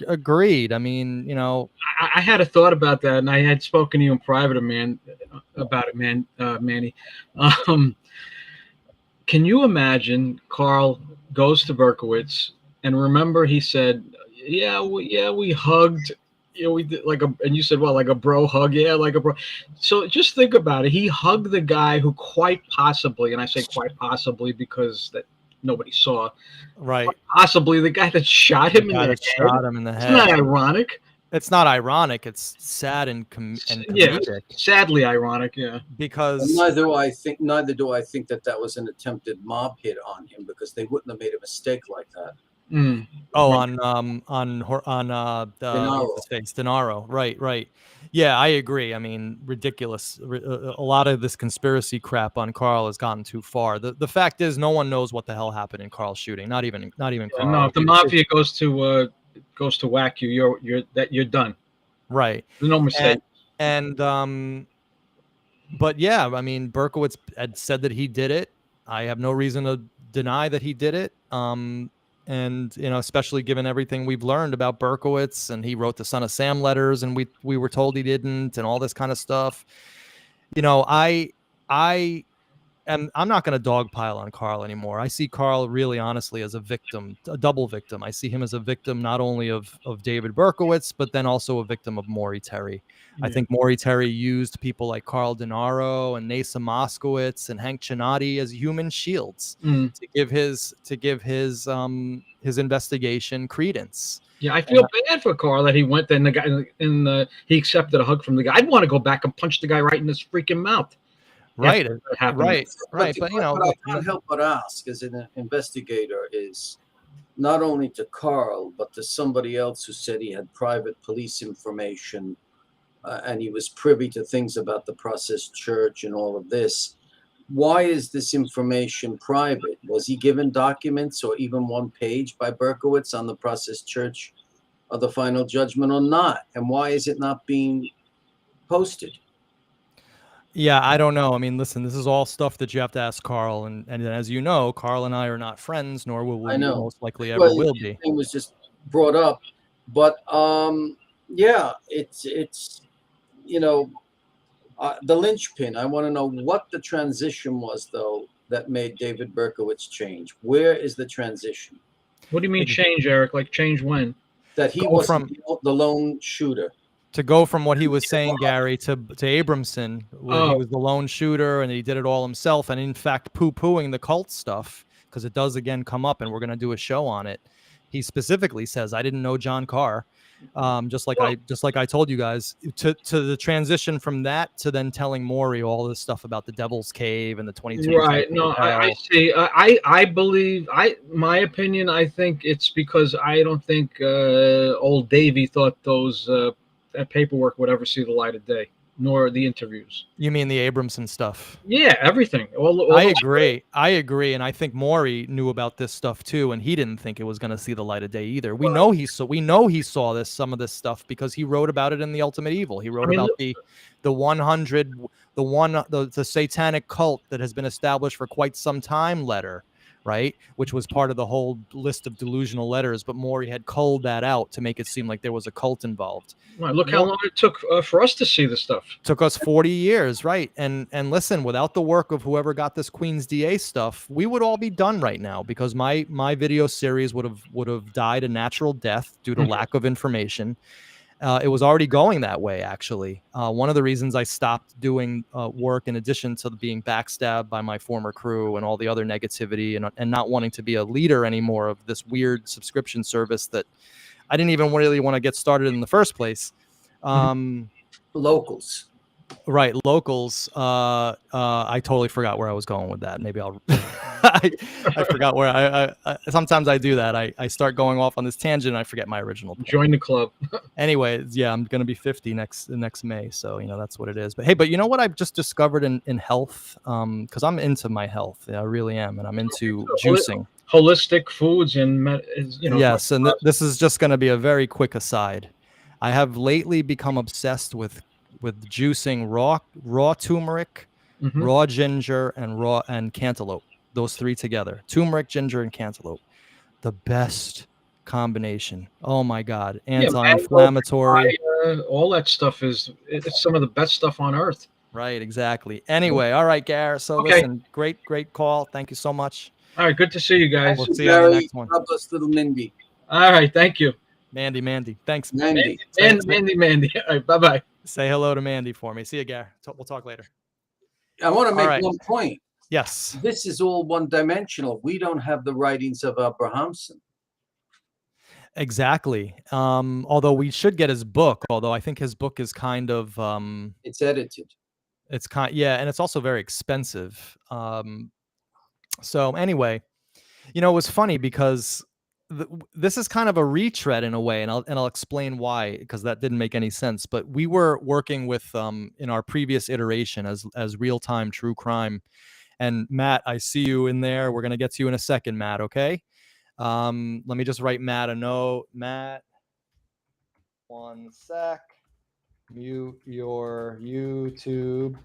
Agreed. I mean, I had a thought about that, and I had spoken to you in private, about it, Manny. Can you imagine Carl goes to Berkowitz, and remember he said, yeah, we hugged. We did and you said, well, like a bro hug. Yeah, like a bro. So just think about it. He hugged the guy who quite possibly, and I say quite possibly because that nobody saw. Right. Possibly the guy that shot him in the head. Shot him in the head. It's not ironic. It's not ironic. It's sad and comedic. Yeah, sadly ironic. Yeah. Because and neither do I think that was an attempted mob hit on him, because they wouldn't have made a mistake like that. Oh, on what's his face, Denaro. Right. Yeah, I agree. I mean, ridiculous. A lot of this conspiracy crap on Carl has gotten too far. The fact is, no one knows what the hell happened in Carl's shooting. Not even Carl. No, if the mafia goes to whack you, you're done. Right. There's no mistake. And but yeah, I mean, Berkowitz had said that he did it. I have no reason to deny that he did it. And especially given everything we've learned about Berkowitz, and he wrote the Son of Sam letters, and we were told he didn't, and all this kind of stuff. I'm not going to dogpile on Carl anymore. I see Carl really honestly as a victim, a double victim. I see him as a victim not only of David Berkowitz, but then also a victim of Maury Terry. Yeah. I think Maury Terry used people like Carl Denaro and Nasa Moskowitz and Hank Chinati as human shields to give his investigation credence. Yeah, I feel bad for Carl that he went there and the guy he accepted a hug from the guy. I'd want to go back and punch the guy right in his freaking mouth. Right. But I can't help but ask, as an investigator, is not only to Carl, but to somebody else who said he had private police information and he was privy to things about the Process Church and all of this. Why is this information private? Was he given documents or even one page by Berkowitz on the Process Church of the Final Judgment or not? And why is it not being posted? Yeah, I don't know. I mean, listen, this is all stuff that you have to ask Carl, and as you know, Carl and I are not friends, nor will we most likely ever will be. It was just brought up, but yeah, it's the linchpin. I want to know what the transition was, though, that made David Berkowitz change. Where is the transition? What do you mean change, Eric? Like change when? That he was the lone shooter. To go from what he was saying, Gary, to Abrahamsen, where he was the lone shooter and he did it all himself, and in fact poo-pooing the cult stuff, because it does again come up, and we're going to do a show on it. He specifically says, "I didn't know John Carr," just like I told you guys. To the transition from that to then telling Maury all this stuff about the Devil's Cave and the 22. Right. No, I see. I believe. My opinion. I think it's because I don't think old Davey thought those. That paperwork would ever see the light of day, nor the interviews. You mean the Abrahamsen stuff? Yeah, everything. I agree, and I think Maury knew about this stuff too, and he didn't think it was going to see the light of day either. We know he saw some of this stuff because he wrote about it in The Ultimate Evil. He wrote about the satanic cult that has been established for quite some time letter. Right, which was part of the whole list of delusional letters, but Maury had culled that out to make it seem like there was a cult involved. Right, look how long it took for us to see the stuff. Took us 40 years, right? And listen, without the work of whoever got this Queen's DA stuff, we would all be done right now because my video series would have died a natural death due to lack of information. It was already going that way, actually. One of the reasons I stopped doing work, in addition to being backstabbed by my former crew and all the other negativity and not wanting to be a leader anymore of this weird subscription service that I didn't even really want to get started in the first place. Locals. Right, locals. I totally forgot where I was going with that. Maybe I'll. I forgot where I sometimes I do that. I start going off on this tangent and I forget my original point. Join the club. Anyway, yeah, I'm gonna be 50 next May, so that's what it is. But hey, you know what I've just discovered in health, because I'm into my health. I really am, and I'm into juicing, holistic foods, and Yes, and this is just gonna be a very quick aside. I have lately become obsessed with juicing raw turmeric, raw ginger, and cantaloupe. Those three together: turmeric, ginger, and cantaloupe. The best combination. Oh my God! Anti-inflammatory. All that stuff it's some of the best stuff on earth. Right. Exactly. Anyway, all right, Garrett. So listen, great call. Thank you so much. All right, good to see you guys. We'll see you on the next one. God bless little Mindy. All right, thank you. Mandy. Thanks. Mandy. All right, bye-bye. Say hello to Mandy for me. See you, Gar. We'll talk later. I want to make one point. Yes. This is all one-dimensional. We don't have the writings of Abrahamsen. Exactly. Although we should get his book, although I think his book is kind of... it's edited. It's and it's also very expensive. So anyway, it was funny because this is kind of a retread in a way, and I'll explain why, because that didn't make any sense. But we were working with in our previous iteration as real-time true crime. And Matt, I see you in there. We're gonna get to you in a second, Matt. Okay. Let me just write Matt a note. Matt, one sec. Mute your YouTube.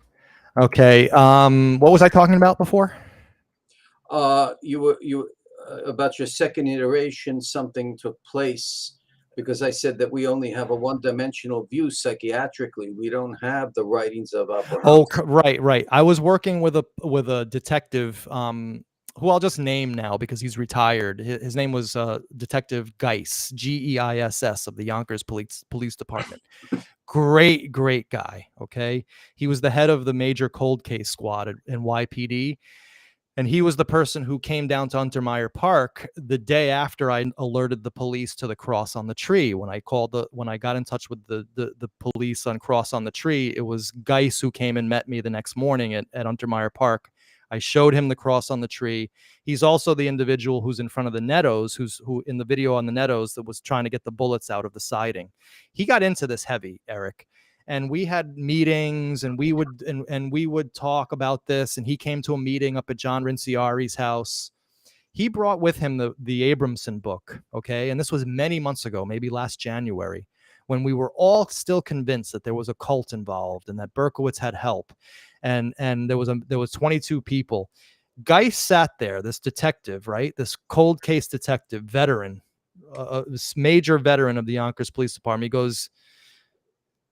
Okay. What was I talking about before? You about your second iteration. Something took place because I said that we only have a one-dimensional view psychiatrically. We don't have the writings of Abrahamsen. Oh, right. I was working with a detective who I'll just name now because he's retired. His name was Detective Geiss, Geiss, of the Yonkers Police Department. Great guy. Okay, he was the head of the major cold case squad in YPD. And he was the person who came down to Untermeyer Park the day after I alerted the police to the cross on the tree. When I got in touch with the police on cross on the tree, it was Geiss who came and met me the next morning at Untermeyer Park. I showed him the cross on the tree. He's also the individual who's in front of the Nettos, who in the video on the Nettos that was trying to get the bullets out of the siding. He got into this heavy, Eric. And we had meetings, and we would talk about this. And he came to a meeting up at John Rinciari's house. He brought with him the Abrahamsen book, okay? And this was many months ago, maybe last January, when we were all still convinced that there was a cult involved and that Berkowitz had help, and there was 22 people. Geiss sat there, this detective, right? This cold case detective, veteran, this major veteran of the Yonkers Police Department. He goes,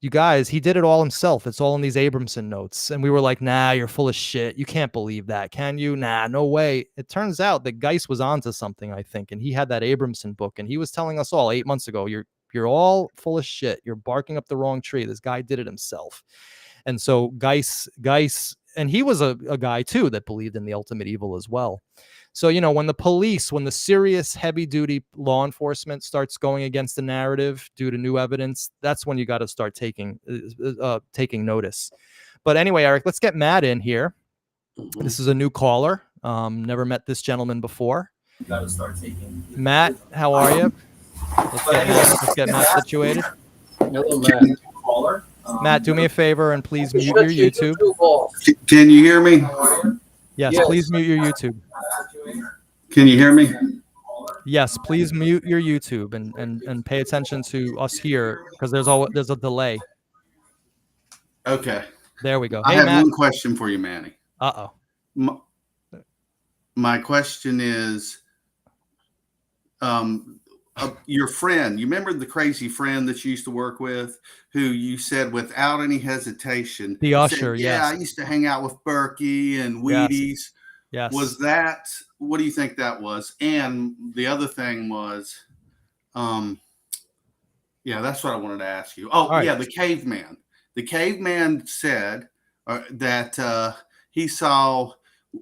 "You guys, he did it all himself. It's all in these Abrahamsen notes." And we were like, "Nah, you're full of shit. You can't believe that, can you? Nah, no way." It turns out that Geiss was onto something, I think, and he had that Abrahamsen book, and he was telling us all 8 months ago, you're all full of shit. You're barking up the wrong tree. This guy did it himself. And so Geiss, and he was a guy too that believed in the ultimate evil as well. So, when the serious heavy duty law enforcement starts going against the narrative due to new evidence, that's when you got to start taking notice. But anyway, Eric, let's get Matt in here. This is a new caller. Never met this gentleman before. You got to start taking. Matt, how are you? Let's get Matt situated. Hello, Matt. Caller. Matt, do me a favor and please mute your YouTube. Can you hear me? Yes, please mute your YouTube. Can you hear me? Yes, please mute your YouTube and pay attention to us here because there's a delay. Okay. There we go. I Hey, have Matt. one question for you, Manny. Uh-oh. My question is, your friend, you remember the crazy friend that you used to work with, who you said without any hesitation, The usher, said, yes. I used to hang out with Berkey and Wheaties. Yes. Was that, what do you think that was? And the other thing was, that's what I wanted to ask you. Oh, right. Yeah, the caveman. The caveman said that he saw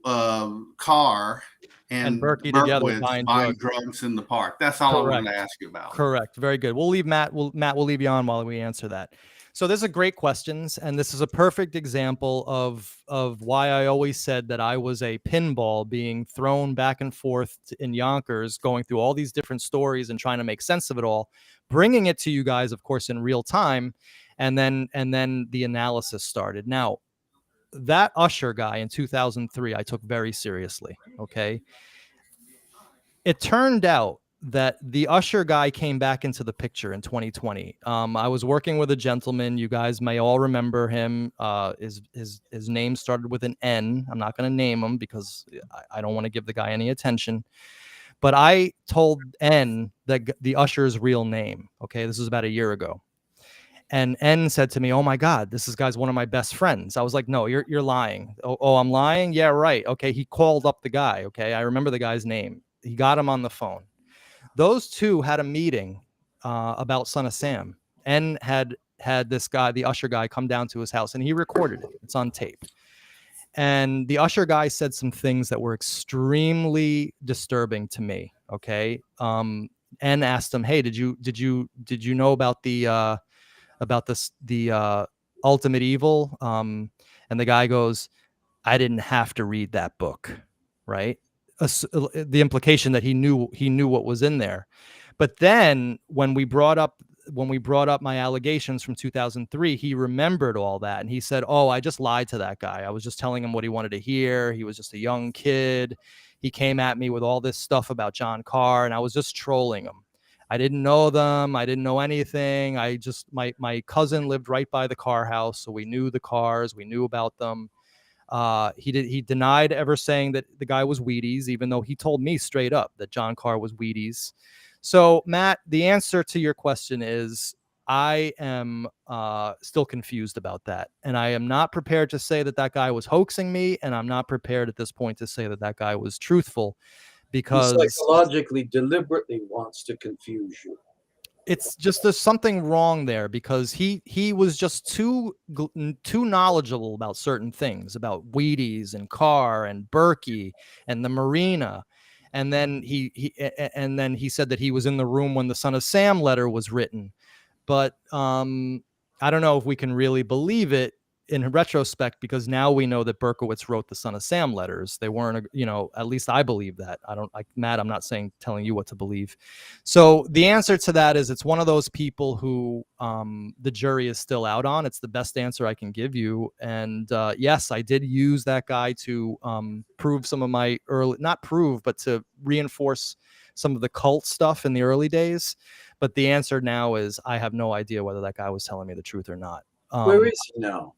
Carr and Berkey together buying drugs in the park. That's all I wanted to ask you about. Correct. Very good. We'll leave Matt. We'll leave you on while we answer that. So these are great questions, and this is a perfect example of why I always said that I was a pinball being thrown back and forth in Yonkers, going through all these different stories and trying to make sense of it all, bringing it to you guys, of course, in real time, and then the analysis started. Now, that Usher guy in 2003, I took very seriously. Okay, it turned out that the Usher guy came back into the picture in 2020. I was working with a gentleman. You guys may all remember him. His name started with an N. I'm not going to name him because I don't want to give the guy any attention. But I told N the Usher's real name. Okay, this was about a year ago. And N said to me, "Oh my God, this guy's one of my best friends." I was like, "No, you're lying." Oh, I'm lying? Yeah, right. Okay, he called up the guy. Okay, I remember the guy's name. He got him on the phone. Those two had a meeting about Son of Sam. N had this guy, the Usher guy, come down to his house, and he recorded it. It's on tape. And the Usher guy said some things that were extremely disturbing to me. Okay, N asked him, "Hey, did you know about the ultimate evil?" And the guy goes, "I didn't have to read that book." Right? the implication that he knew what was in there. But then when we brought up my allegations from 2003, he remembered all that. And he said, oh, I just lied to that guy. I was just telling him what he wanted to hear. He was just a young kid. He came at me with all this stuff about John Carr, and I was just trolling him. I didn't know them. I didn't know anything. My cousin lived right by the Carr house, so we knew the Carrs. We knew about them. He denied ever saying that the guy was Wheaties, even though he told me straight up that John Carr was Wheaties. So, Matt, the answer to your question is I am still confused about that. And I am not prepared to say that that guy was hoaxing me. And I'm not prepared at this point to say that that guy was truthful, because he psychologically deliberately wants to confuse you. It's just there's something wrong there, because he was just too knowledgeable about certain things, about Wheaties and Carr and Berkey and the Marina. And then he said that he was in the room when the Son of Sam letter was written. But I don't know if we can really believe it in retrospect, because now we know that Berkowitz wrote the Son of Sam letters. They weren't, at least I believe that. Matt, I'm not telling you what to believe. So the answer to that is it's one of those people who the jury is still out on. It's the best answer I can give you. And yes, I did use that guy to prove some of my not prove, but to reinforce some of the cult stuff in the early days. But the answer now is I have no idea whether that guy was telling me the truth or not. Where is he now?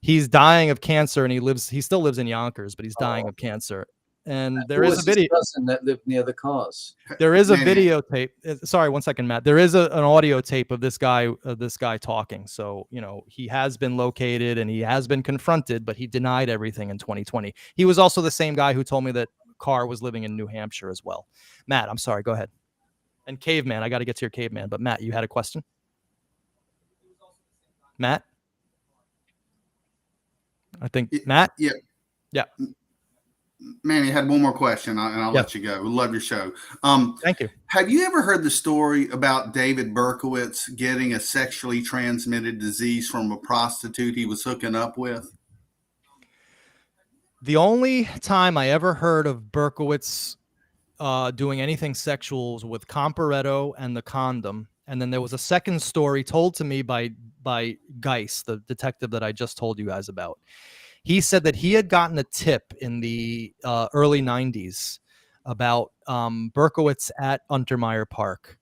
He's dying of cancer, and he still lives in Yonkers, but he's dying of cancer. And there is a video. Cousin that lived near the cars. There is a videotape. Sorry, 1 second, Matt. There is an audio tape of this guy talking. So, he has been located and he has been confronted, but he denied everything in 2020. He was also the same guy who told me that Carr was living in New Hampshire as well. Matt, I'm sorry. Go ahead. And Caveman, I got to get to your Caveman, but Matt, you had a question? Matt? I think Matt. Yeah. Manny, I had one more question, and I'll let you go. We love your show. Thank you. Have you ever heard the story about David Berkowitz getting a sexually transmitted disease from a prostitute he was hooking up with? The only time I ever heard of Berkowitz doing anything sexual was with Comparetto and the condom. And then there was a second story told to me by Geis, the detective that I just told you guys about. He said that he had gotten a tip in the early 90s about Berkowitz at Untermeyer Park,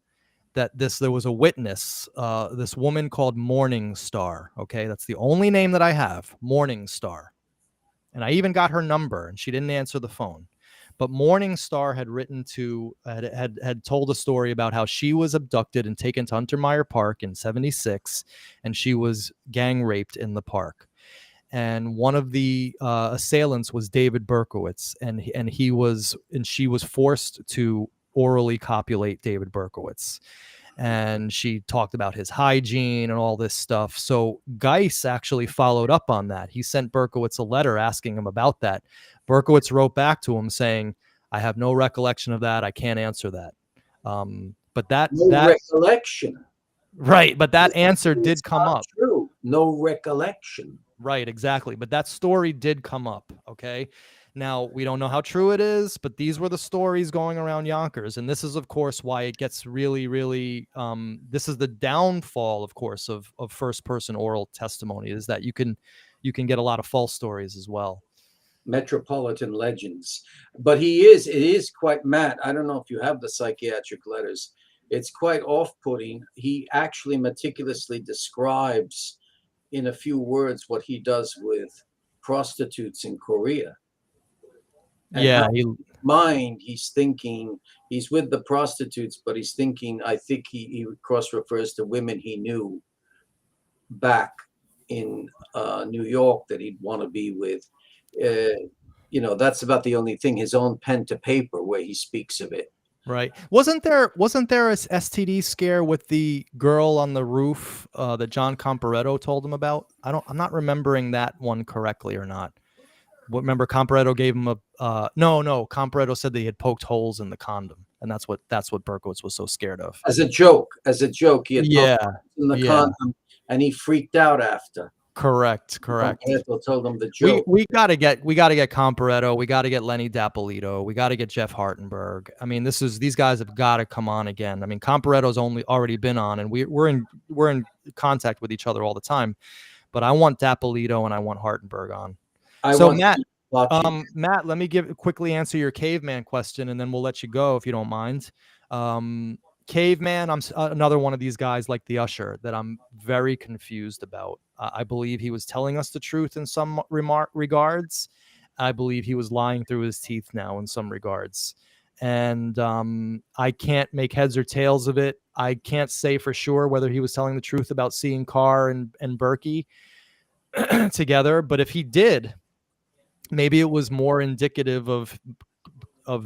that there was a witness, this woman called Morning Star. Okay, that's the only name that I have, Morning Star. And I even got her number, and she didn't answer the phone. But Morning Star had had told a story about how she was abducted and taken to Untermeyer Park in '76, and she was gang raped in the park. And one of the assailants was David Berkowitz, and she was forced to orally copulate David Berkowitz. And she talked about his hygiene and all this stuff. So Geis actually followed up on that. He sent Berkowitz a letter asking him about that. Berkowitz wrote back to him saying, I have no recollection of that. I can't answer that. But that recollection. Right. But that answer did come up. True. No recollection. Right. Exactly. But that story did come up. Okay. Now, we don't know how true it is, but these were the stories going around Yonkers. And this is, of course, why it gets really, really, this is the downfall, of course, of first-person oral testimony, is that you can get a lot of false stories as well. Metropolitan legends. But it is quite, Matt, I don't know if you have the psychiatric letters. It's quite off-putting. He actually meticulously describes in a few words what he does with prostitutes in Korea. And yeah, he's thinking he's with the prostitutes, but he's thinking, I think he cross refers to women he knew back in New York that he'd want to be with. That's about the only thing, his own pen to paper where he speaks of it. Right. Wasn't there a STD scare with the girl on the roof that John Comparetto told him about? I'm not remembering that one correctly or not. Remember, Comparetto gave him no. Comparetto said that he had poked holes in the condom, and that's what Berkowitz was so scared of. As a joke, he had poked holes in the condom, and he freaked out after. Correct. Comparetto told him the joke. We gotta get Comparetto. We gotta get Lenny Dapolito. We gotta get Jeff Hartenberg. I mean, these guys have got to come on again. I mean, Comparetto's already been on, and we're in contact with each other all the time. But I want Dapolito and I want Hartenberg on. Matt, let me quickly answer your caveman question, and then we'll let you go if you don't mind. Caveman, I'm another one of these guys like the Usher that I'm very confused about. I believe he was telling us the truth in some regards. I believe he was lying through his teeth now in some regards. And I can't make heads or tails of it. I can't say for sure whether he was telling the truth about seeing Carr and Berkey together. But if he did, maybe it was more indicative of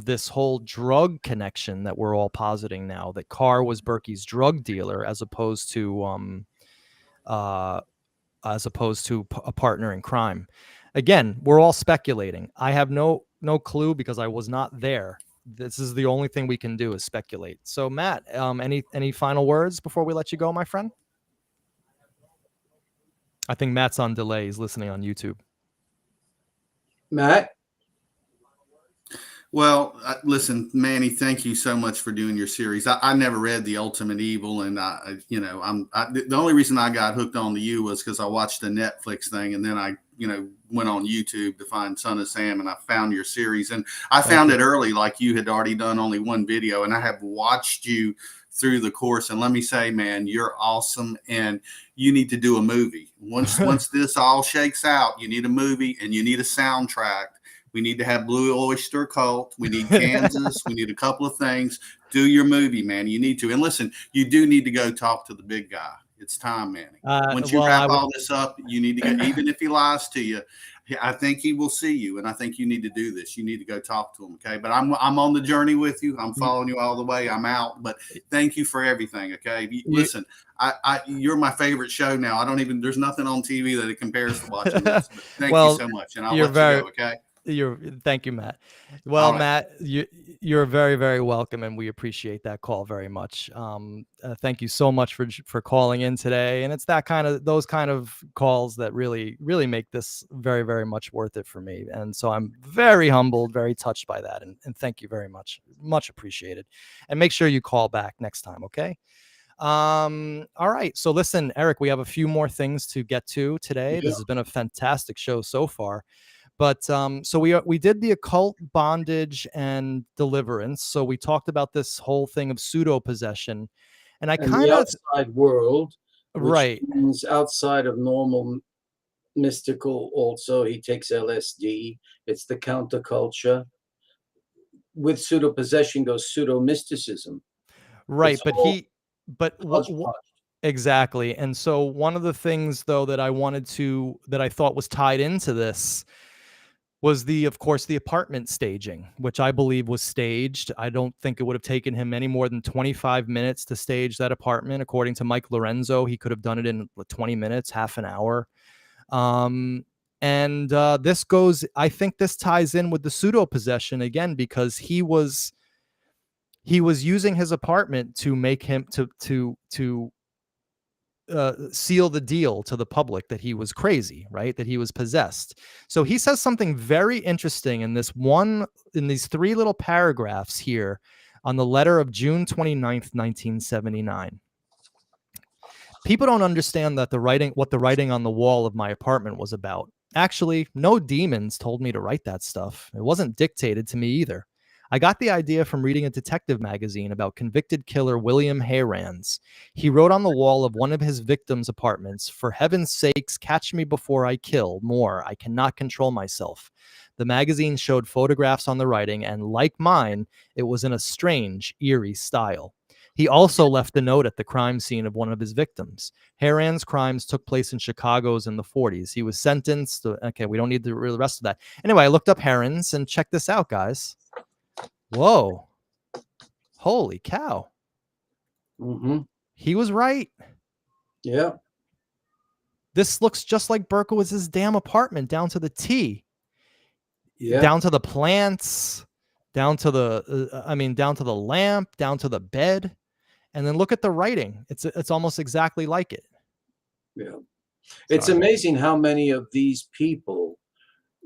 this whole drug connection that we're all positing now, that Carr was Berkey's drug dealer as opposed to a partner in crime. Again, we're all speculating. I have no clue because I was not there. This is the only thing we can do is speculate. So Matt, any final words before we let you go, my friend? I think Matt's on delay. He's listening on YouTube. Matt? Well, listen, Manny, thank you so much for doing your series. I never read The Ultimate Evil, and the only reason I got hooked on to you was because I watched the Netflix thing, and then I went on YouTube to find Son of Sam, and I found your series, and I found it early, like you had already done only one video, and I have watched you through the course. And let me say, man, you're awesome, and you need to do a movie. Once this all shakes out, you need a movie and you need a soundtrack. We need to have Blue Oyster Cult. We need Kansas. We need a couple of things. Do your movie, man. You need to. And listen, you do need to go talk to the big guy. It's time, Manny. Once you wrap all this up, you need to go. Even if he lies to you, I think he will see you, and I think you need to do this. You need to go talk to him, okay? But I'm on the journey with you. I'm following you all the way. I'm out, but thank you for everything, okay? Listen, you're my favorite show now. There's nothing on TV that it compares to watching this. But thank you so much, and I'll let you go, okay? Thank you, Matt. Well, right. Matt, you're very, very welcome, and we appreciate that call very much. Thank you so much for calling in today. And it's those kind of calls that really, really make this very, very much worth it for me. And so I'm very humbled, very touched by that. And thank you very much. Much appreciated. And make sure you call back next time. Okay. All right. So listen, Eric, we have a few more things to get to today. Yeah. This has been a fantastic show so far. But so we did the Occult Bondage and Deliverance. So we talked about this whole thing of pseudo-possession, and the outside world, right? Means outside of normal mystical. Also, he takes LSD. It's the counterculture. With pseudo-possession goes pseudo-mysticism. Right, exactly. And so one of the things, though, that I thought was tied into this was of course, the apartment staging, which I believe was staged. I don't think it would have taken him any more than 25 minutes to stage that apartment. According to Mike Lorenzo, he could have done it in 20 minutes, half an hour. I think this ties in with the pseudo-possession again, because he was using his apartment to make him to seal the deal to the public that he was crazy, right? That he was possessed. So he says something very interesting in these three little paragraphs here on the letter of June 29th, 1979. People don't understand that what the writing on the wall of my apartment was about. Actually, no demons told me to write that stuff. It wasn't dictated to me either. I got the idea from reading a detective magazine about convicted killer William Heyrans. He wrote on the wall of one of his victims' apartments, "For heaven's sakes, catch me before I kill more. I cannot control myself." The magazine showed photographs on the writing, and like mine, it was in a strange, eerie style. He also left a note at the crime scene of one of his victims. Heyrans' crimes took place in Chicago's in the 40s. He was sentenced to, okay, we don't need the rest of that. Anyway, I looked up Heyrans, and check this out, guys. Whoa. Holy cow. Mm-hmm. He was right. Yeah. This looks just like Berkowitz's damn apartment, down to the T. Yeah. Down to the plants, down to the lamp, down to the bed. And then look at the writing. It's almost exactly like it. Yeah. It's amazing how many of these people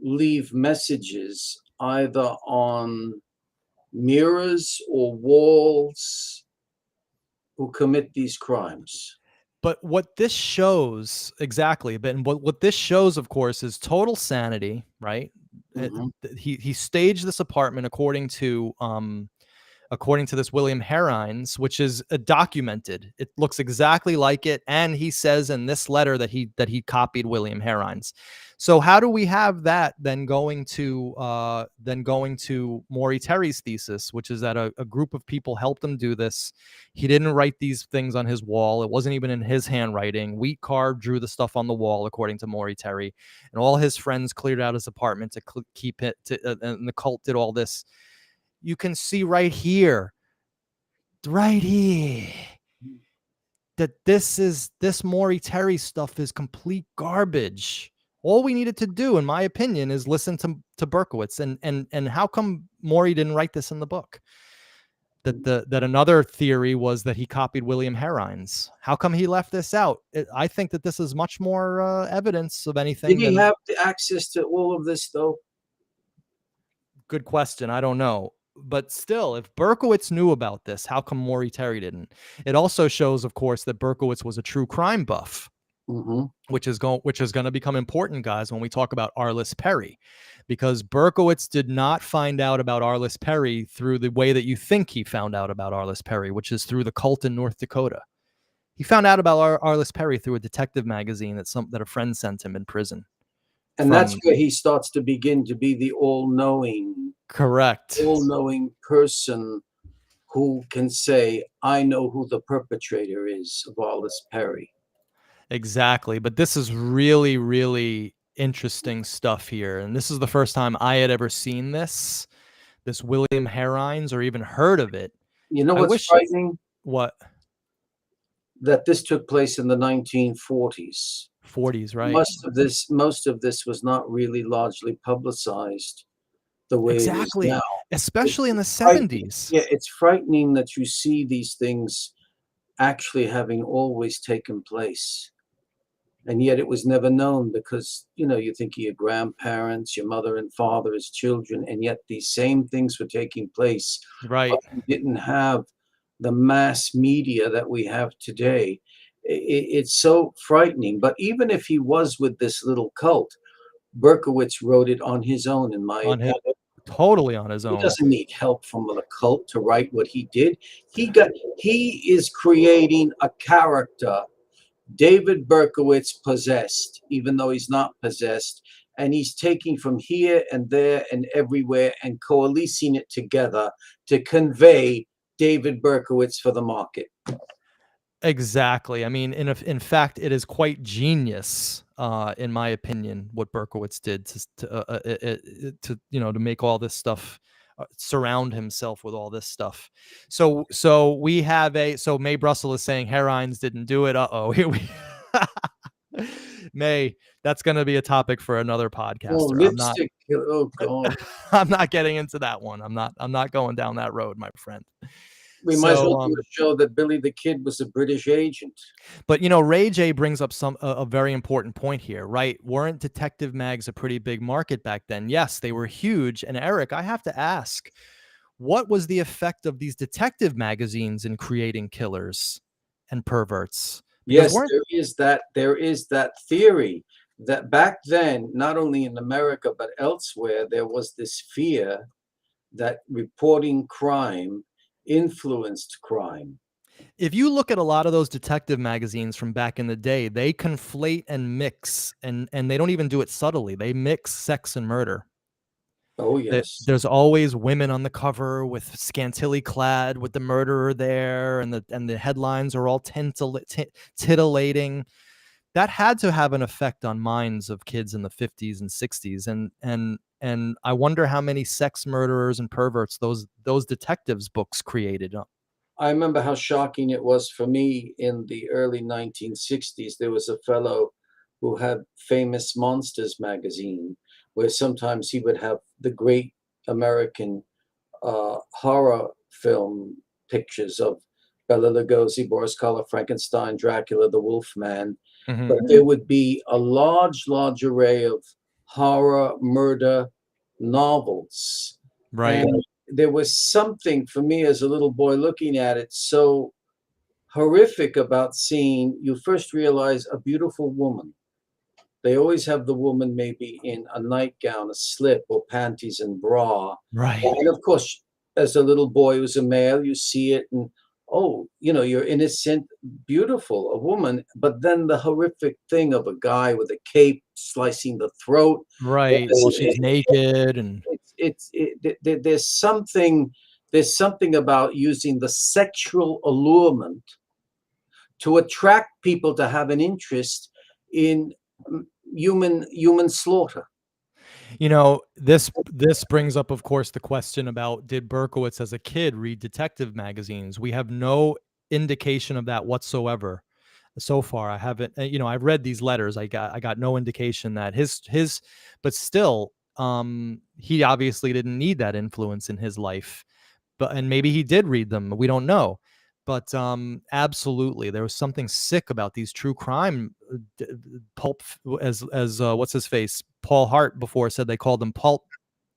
leave messages either on mirrors or walls who commit these crimes. But what this shows exactly, but what this shows, of course, is total sanity, right? He staged this apartment according to this William Herines, which is documented. It looks exactly like it, and he says in this letter that he copied William Herines. So how do we have that then going to Maury Terry's thesis, which is that a group of people helped him do this. He didn't write these things on his wall. It wasn't even in his handwriting. Wheat Carb drew the stuff on the wall, according to Maury Terry, and all his friends cleared out his apartment to keep it. And the cult did all this. You can see right here, that this Maury Terry stuff is complete garbage. All we needed to do, in my opinion, is listen to Berkowitz. And how come Maury didn't write this in the book? That another theory was that he copied William Herines. How come he left this out? I think that this is much more evidence of anything. Did he have access to all of this, though? Good question. I don't know. But still, if Berkowitz knew about this, how come Maury Terry didn't? It also shows, of course, that Berkowitz was a true crime buff, which is going to become important, guys, when we talk about Arliss Perry, because Berkowitz did not find out about Arliss Perry through the way that you think he found out about Arliss Perry, which is through the cult in North Dakota. He found out about Arliss Perry through a detective magazine that a friend sent him in prison. And that's where he starts to begin to be the all-knowing, all-knowing person who can say, I know who the perpetrator is of Arliss Perry. Exactly. But this is really, really interesting stuff here. And this is the first time I had ever seen this William Herines, or even heard of it. You know what's frightening? What? That this took place in the 1940s. 40s, right? Most of this was not really largely publicized the way it is now. Especially in the 70s. Yeah, it's frightening that you see these things actually having always taken place. And yet it was never known because, you think of your grandparents, your mother and father as children, and yet these same things were taking place. Right. But we didn't have the mass media that we have today. It's so frightening. But even if he was with this little cult, Berkowitz wrote it on his own, in my opinion. Totally on his own. He doesn't need help from the cult to write what he did. He is creating a character, David Berkowitz possessed, even though he's not possessed. And he's taking from here and there and everywhere and coalescing it together to convey David Berkowitz for the market. Exactly. I mean, in fact, it is quite genius, in my opinion, what Berkowitz did to make all this stuff, surround himself with all this stuff. So we have May Brussel is saying Herines didn't do it. Here we May, that's going to be a topic for another podcaster. Oh God. I'm not getting into that one. I'm not going down that road, my friend. We might as well do a show that Billy the Kid was a British agent. But, Ray J brings up a very important point here, right? Weren't detective mags a pretty big market back then? Yes, they were huge. And Eric, I have to ask, what was the effect of these detective magazines in creating killers and perverts? Yes, there is that theory that back then, not only in America, but elsewhere, there was this fear that reporting crime influenced crime. If you look at a lot of those detective magazines from back in the day, they conflate and mix, and they don't even do it subtly. They mix sex and murder. Oh, yes. There's always women on the cover with scantily clad with the murderer there, and the headlines are all titillating. That had to have an effect on minds of kids in the 50s and 60s. And I wonder how many sex murderers and perverts those detectives books created. I remember how shocking it was for me in the early 1960s. There was a fellow who had Famous Monsters magazine, where sometimes he would have the great American horror film pictures of Bela Lugosi, Boris Karloff, Frankenstein, Dracula, the Wolfman. Mhm. but there would be a large array of horror, murder novels. Right. And there was something for me as a little boy looking at it so horrific about seeing, you first realize a beautiful woman. They always have the woman maybe in a nightgown, a slip, or panties and bra. Right. And of course, as a little boy who's a male, you see it and, oh, you know, you're innocent, beautiful, a woman. But then the horrific thing of a guy with a cape slicing the throat. Right. Well, she's naked and There's something about using the sexual allurement to attract people to have an interest in human slaughter. you know, this brings up, of course, the question about, did Berkowitz as a kid read detective magazines? We have no indication of that whatsoever so far. I haven't, you know, I've read these letters. I got no indication that his, but still, he obviously didn't need that influence in his life. But, and maybe he did read them. We don't know. But absolutely, there was something sick about these true crime pulp, as what's his face, Paul Hart before said they called them pulp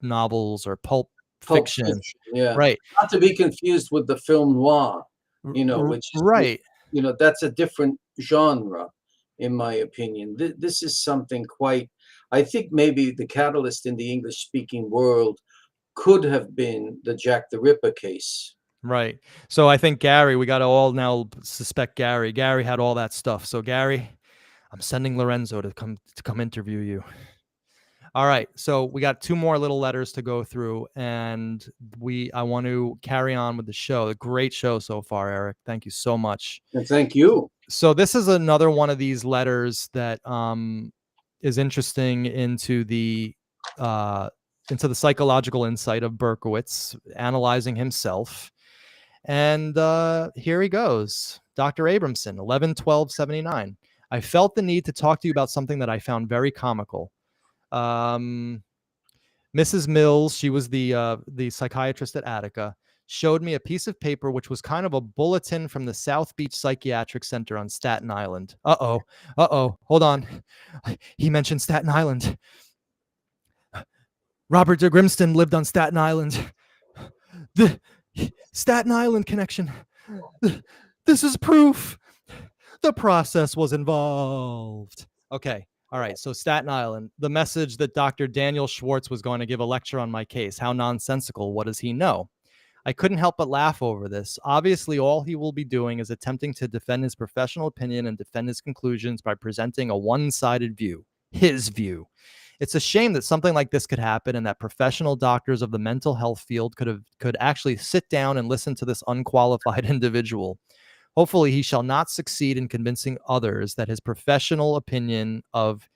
novels or pulp fiction. Yeah, Right. not to be confused with the film noir, you know, which is, right. you know, that's a different genre, in my opinion. This is something quite, I think maybe the catalyst in the English-speaking world could have been the Jack the Ripper case. Right. So I think Gary, we got to all now suspect Gary. Gary had all that stuff. So Gary, I'm sending Lorenzo to come interview you. All right. So we got 2 more little letters to go through, and I want to carry on with the show. A great show so far, Eric. Thank you so much. And thank you. So this is another one of these letters that is interesting into the psychological insight of Berkowitz, analyzing himself. And here he goes. Dr. Abrahamsen, 11/12/79. I felt the need to talk to you about something that I found very comical. Mrs. Mills, she was the psychiatrist at Attica, showed me a piece of paper which was kind of a bulletin from the South Beach Psychiatric Center on Staten Island. Hold on. He mentioned Staten Island. Robert de Grimston lived on Staten Island. The Staten Island connection. This is proof. The process was involved. Okay. All right. So Staten Island, the message that Dr. Daniel Schwartz was going to give a lecture on my case. How nonsensical. What does he know? I couldn't help but laugh over this. Obviously, all he will be doing is attempting to defend his professional opinion and defend his conclusions by presenting a one-sided view, his view. It's a shame that something like this could happen and that professional doctors of the mental health field could actually sit down and listen to this unqualified individual. Hopefully, he shall not succeed in convincing others that his professional opinion of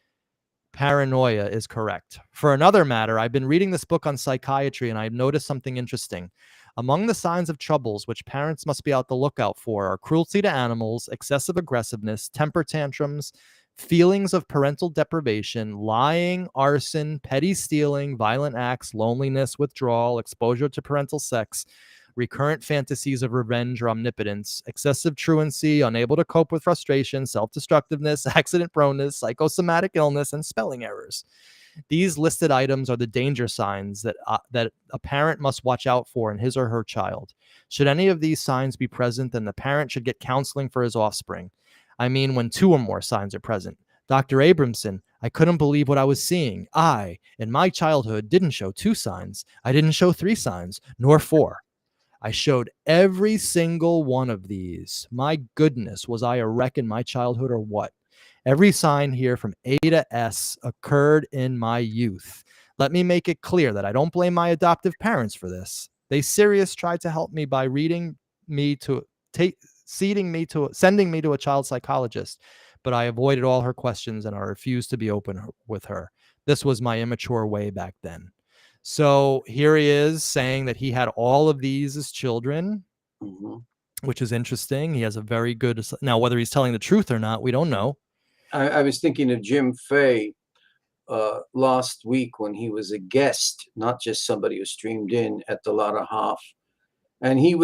paranoia is correct. For another matter, I've been reading this book on psychiatry and I've noticed something interesting. Among the signs of troubles which parents must be out the lookout for are cruelty to animals, excessive aggressiveness, temper tantrums, feelings of parental deprivation, lying, arson, petty stealing, violent acts, loneliness, withdrawal, exposure to parental sex, recurrent fantasies of revenge or omnipotence, excessive truancy, unable to cope with frustration, self-destructiveness, accident proneness, psychosomatic illness, and spelling errors. These listed items are the danger signs that a parent must watch out for in his or her child. Should any of these signs be present, then the parent should get counseling for his offspring. I mean, when 2 or more signs are present. Dr. Abrahamsen, I couldn't believe what I was seeing. I, in my childhood, didn't show 2 signs. I didn't show 3 signs, nor 4. I showed every single one of these. My goodness, was I a wreck in my childhood or what? Every sign here from A to S occurred in my youth. Let me make it clear that I don't blame my adoptive parents for this. They seriously tried to help me by sending me to a child psychologist, but I avoided all her questions and I refused to be open with her. This was my immature way back then. So here he is saying that he had all of these as children, which is interesting. He has a very good, now whether he's telling the truth or not, we don't know. I was thinking of Jim Fay last week when he was a guest, not just somebody who streamed in at the Lotta Half. And Jim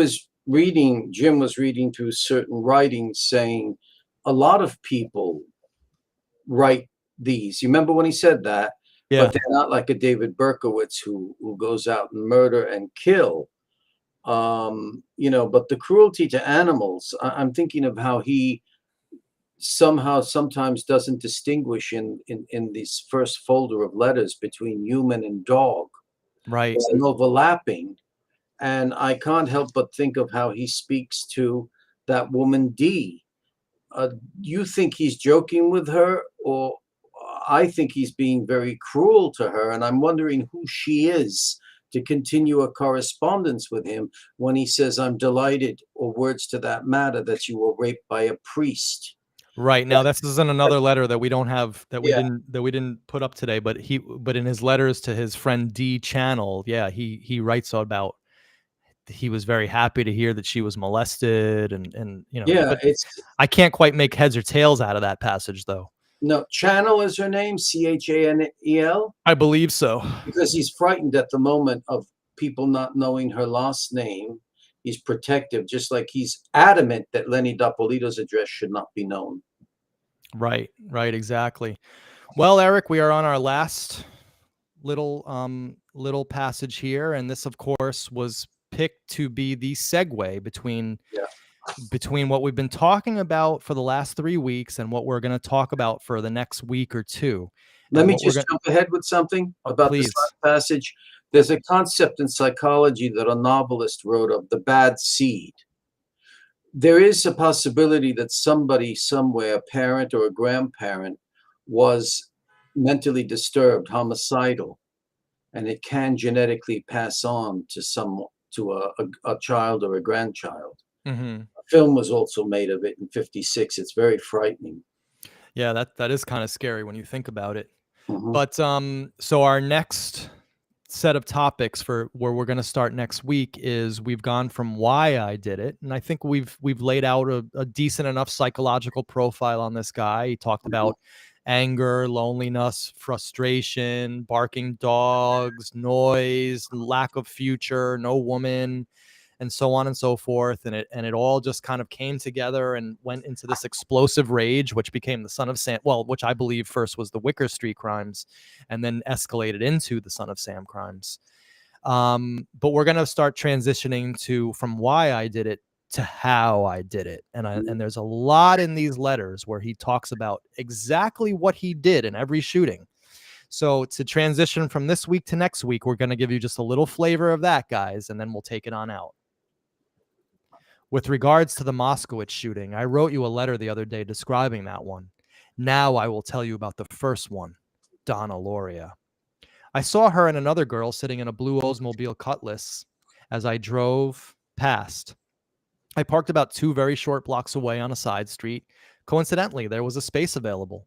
was reading through certain writings saying a lot of people write these. You remember when he said that? Yeah. But they're not like a David Berkowitz who goes out and murder and kill. You know, but the cruelty to animals, I'm thinking of how he sometimes doesn't distinguish in this first folder of letters between human and dog. Right. There's an overlapping. And I can't help but think of how he speaks to that woman, Dee. You think he's joking with her, or I think he's being very cruel to her. And I'm wondering who she is to continue a correspondence with him when he says, "I'm delighted," or words to that matter, that you were raped by a priest. Right. Now, this is in another letter that we don't have, that we Yeah. didn't put up today, but in his letters to his friend D Channel, yeah, he writes about, he was very happy to hear that she was molested, and you know, Yeah, but it's I can't quite make heads or tails out of that passage, though. no, Channel is her name, Chanel, I believe so. because he's frightened at the moment of people not knowing her last name. He's protective, just like he's adamant that Lenny Doppolito's address should not be known. Right, exactly. Well, Eric, we are on our last little passage here, and this, of course, was picked to be the segue between what we've been talking about for the last 3 weeks and what we're going to talk about for the next week or two. Let me just jump ahead with something about this last passage. There's a concept in psychology that a novelist wrote of, the bad seed. There is a possibility that somebody somewhere, a parent or a grandparent, was mentally disturbed, homicidal, and it can genetically pass on to a child or a grandchild. Mm-hmm. A film was also made of it in '56. It's very frightening. Yeah, that is kind of scary when you think about it. Mm-hmm. But so our next set of topics for where we're going to start next week is, we've gone from why I did it, and I think we've laid out a decent enough psychological profile on this guy. He talked about anger, loneliness, frustration, barking dogs, noise, lack of future, no woman, and so on and so forth. And it all just kind of came together and went into this explosive rage, which became the Son of Sam. Well, which I believe first was the Wicker Street crimes, and then escalated into the Son of Sam crimes. But we're going to start transitioning from why I did it to how I did it. And there's a lot in these letters where he talks about exactly what he did in every shooting. So to transition from this week to next week, we're going to give you just a little flavor of that, guys, and then we'll take it on out. With regards to the Moskowitz shooting, I wrote you a letter the other day describing that one. Now I will tell you about the first one, Donna Loria. I saw her and another girl sitting in a blue Oldsmobile Cutlass as I drove past. I parked about 2 very short blocks away on a side street. Coincidentally, there was a space available.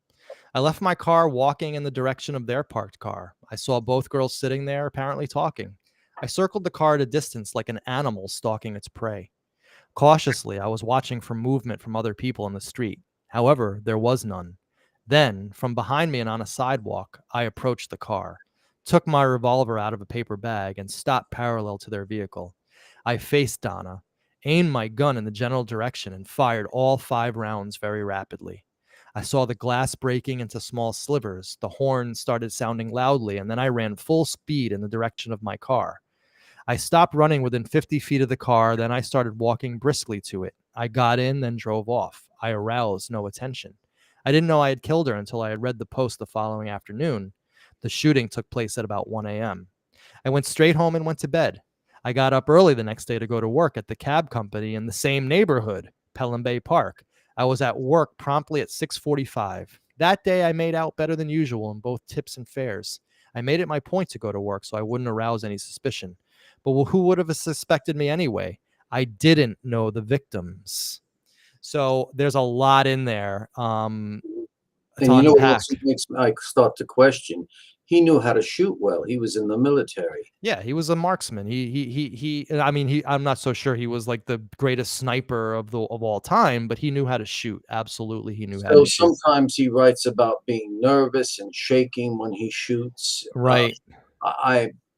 I left my car, walking in the direction of their parked car. I saw both girls sitting there, apparently talking. I circled the car at a distance like an animal stalking its prey. Cautiously, I was watching for movement from other people in the street. However, there was none. Then, from behind me and on a sidewalk, I approached the car, took my revolver out of a paper bag, and stopped parallel to their vehicle. I faced Donna, aimed my gun in the general direction, and fired all 5 rounds very rapidly. I saw the glass breaking into small slivers. The horn started sounding loudly, and then I ran full speed in the direction of my car. I stopped running within 50 feet of the car. Then I started walking briskly to it. I got in, then drove off. I aroused no attention. I didn't know I had killed her until I had read the Post the following afternoon. The shooting took place at about 1 a.m. I went straight home and went to bed. I got up early the next day to go to work at the cab company in the same neighborhood, Pelham Bay Park. I was at work promptly at 6:45. That day I made out better than usual in both tips and fares. I made it my point to go to work so I wouldn't arouse any suspicion. But who would have suspected me anyway? I didn't know the victims. So there's a lot in there. And you know what else makes I start to question? He knew how to shoot well. He was in the military. Yeah, he was a marksman. I'm not so sure he was like the greatest sniper of all time, but he knew how to shoot. Absolutely, he knew how to shoot. So sometimes he writes about being nervous and shaking when he shoots. Right.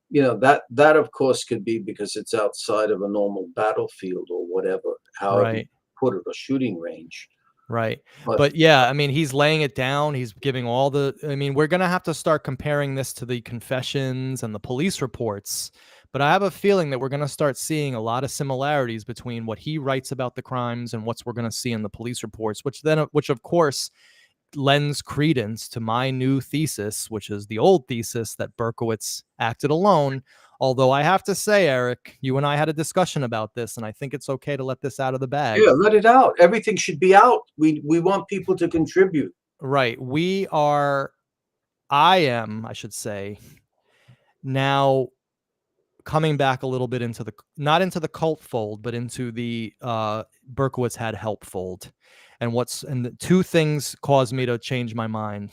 That of course could be because it's outside of a normal battlefield or whatever, however you put it, a shooting range. Right. But yeah, I mean, he's laying it down. He's giving all the, I mean, we're going to have to start comparing this to the confessions and the police reports. But I have a feeling that we're going to start seeing a lot of similarities between what he writes about the crimes and what we're going to see in the police reports, which of course lends credence to my new thesis, which is the old thesis that Berkowitz acted alone. Although I have to say, Eric, you and I had a discussion about this, and I think it's okay to let this out of the bag. Yeah, let it out. Everything should be out. We want people to contribute. Right. I should say, now coming back a little bit into not into the cult fold, but into the Berkowitz had help fold. And the two things caused me to change my mind.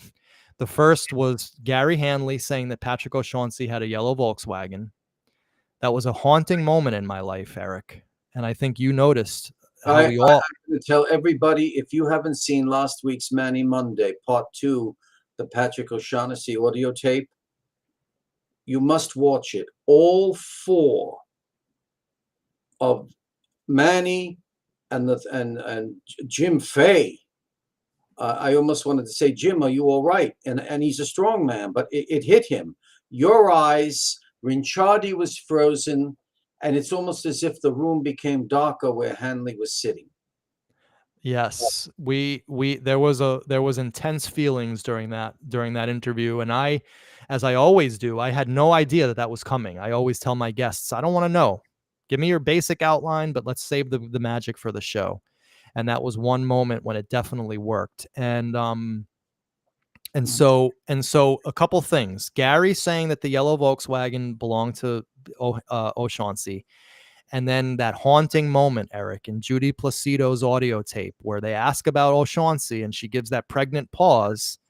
The first was Gary Hanley saying that Patrick O'Shaughnessy had a yellow Volkswagen. That was a haunting moment in my life, Eric. And I think you noticed how I'm going to tell everybody, if you haven't seen last week's Manny Monday, part 2, the Patrick O'Shaughnessy audio tape, you must watch it. All 4 of Manny and Jim Fay. I almost wanted to say, Jim, are you all right? And he's a strong man, but it hit him. Your eyes, Rinchardi was frozen, and it's almost as if the room became darker where Hanley was sitting. Yes, there was intense feelings during that interview, and I, as I always do, I had no idea that was coming. I always tell my guests, I don't want to know. Give me your basic outline, but let's save the magic for the show. And that was one moment when it definitely worked. And so a couple things. Gary saying that the yellow Volkswagen belonged to O'Shaughnessy. And then that haunting moment, Eric, in Judy Placido's audio tape where they ask about O'Shaughnessy and she gives that pregnant pause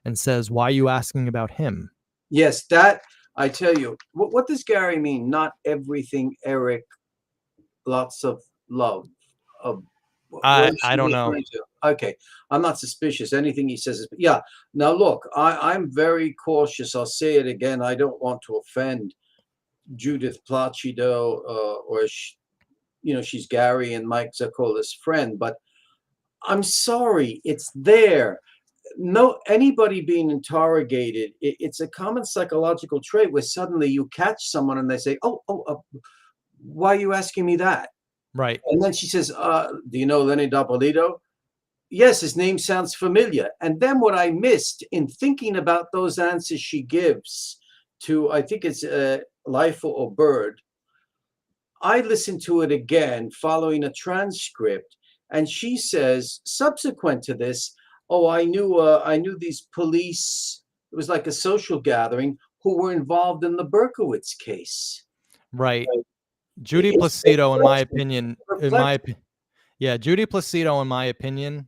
and says, why are you asking about him? Yes, that, I tell you, what does Gary mean? Not everything, Eric, lots of love. I don't know. Okay, I'm not suspicious. Anything he says is, yeah. Now, look, I'm very cautious. I'll say it again. I don't want to offend Judith Placido, or she's Gary and Mike Zaccola's friend, but I'm sorry, it's there. No, anybody being interrogated, it's a common psychological trait where suddenly you catch someone and they say, why are you asking me that? Right. And then she says, do you know Lenny D'Apolito? Yes, his name sounds familiar. And then what I missed in thinking about those answers she gives to, I think it's Life or Bird, I listened to it again following a transcript, and she says, subsequent to this, I knew these police, it was like a social gathering, who were involved in the Berkowitz case. Right. Judy Placido, in my opinion, Judy Placido, in my opinion,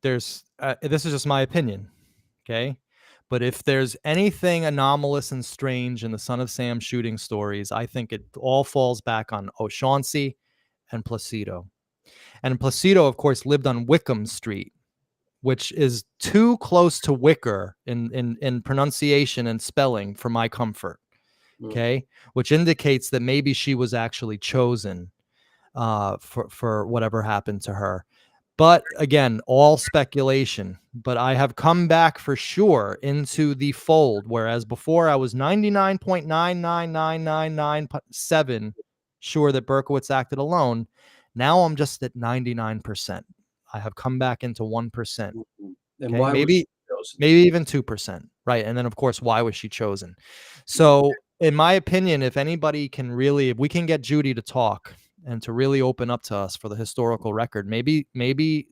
this is just my opinion, okay? But if there's anything anomalous and strange in the Son of Sam shooting stories, I think it all falls back on O'Shaughnessy and Placido. And Placido, of course, lived on Wickham Street, which is too close to Wicker in pronunciation and spelling for my comfort. Okay, which indicates that maybe she was actually chosen for whatever happened to her. But again, all speculation. But I have come back for sure into the fold, whereas before I was 99.99999.7 sure that Berkowitz acted alone. Now I'm just at 99%. I have come back into 1%. And why maybe even 2%. Right. And then, of course, why was she chosen? So in my opinion, if anybody can really, if we can get Judy to talk and to really open up to us for the historical record, maybe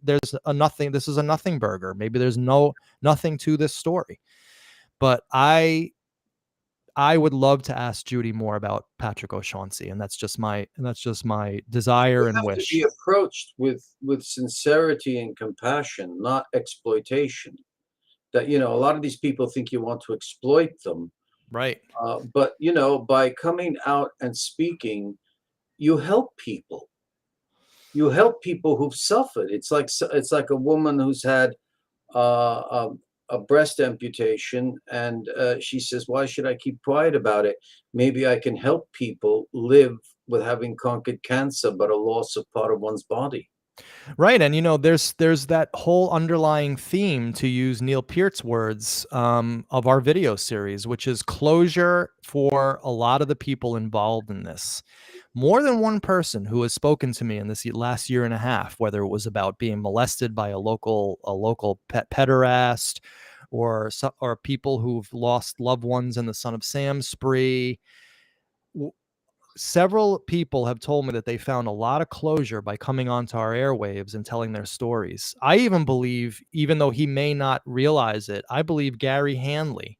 there's a nothing. This is a nothing burger. Maybe there's nothing to this story. But I would love to ask Judy more about Patrick O'Shaughnessy, and that's just my desire and wish. To be approached with sincerity and compassion, not exploitation. That a lot of these people think you want to exploit them. Right. But by coming out and speaking, you help people. You help people who've suffered. It's like a woman who's had a breast amputation, and she says, "Why should I keep quiet about it? Maybe I can help people live with having conquered cancer, but a loss of part of one's body." Right. And, there's that whole underlying theme, to use Neil Peart's words, of our video series, which is closure for a lot of the people involved in this. More than one person who has spoken to me in this last year and a half, whether it was about being molested by a local pederast, or people who've lost loved ones in the Son of Sam spree. Several people have told me that they found a lot of closure by coming onto our airwaves and telling their stories. I even believe, even though he may not realize it, I believe Gary Hanley,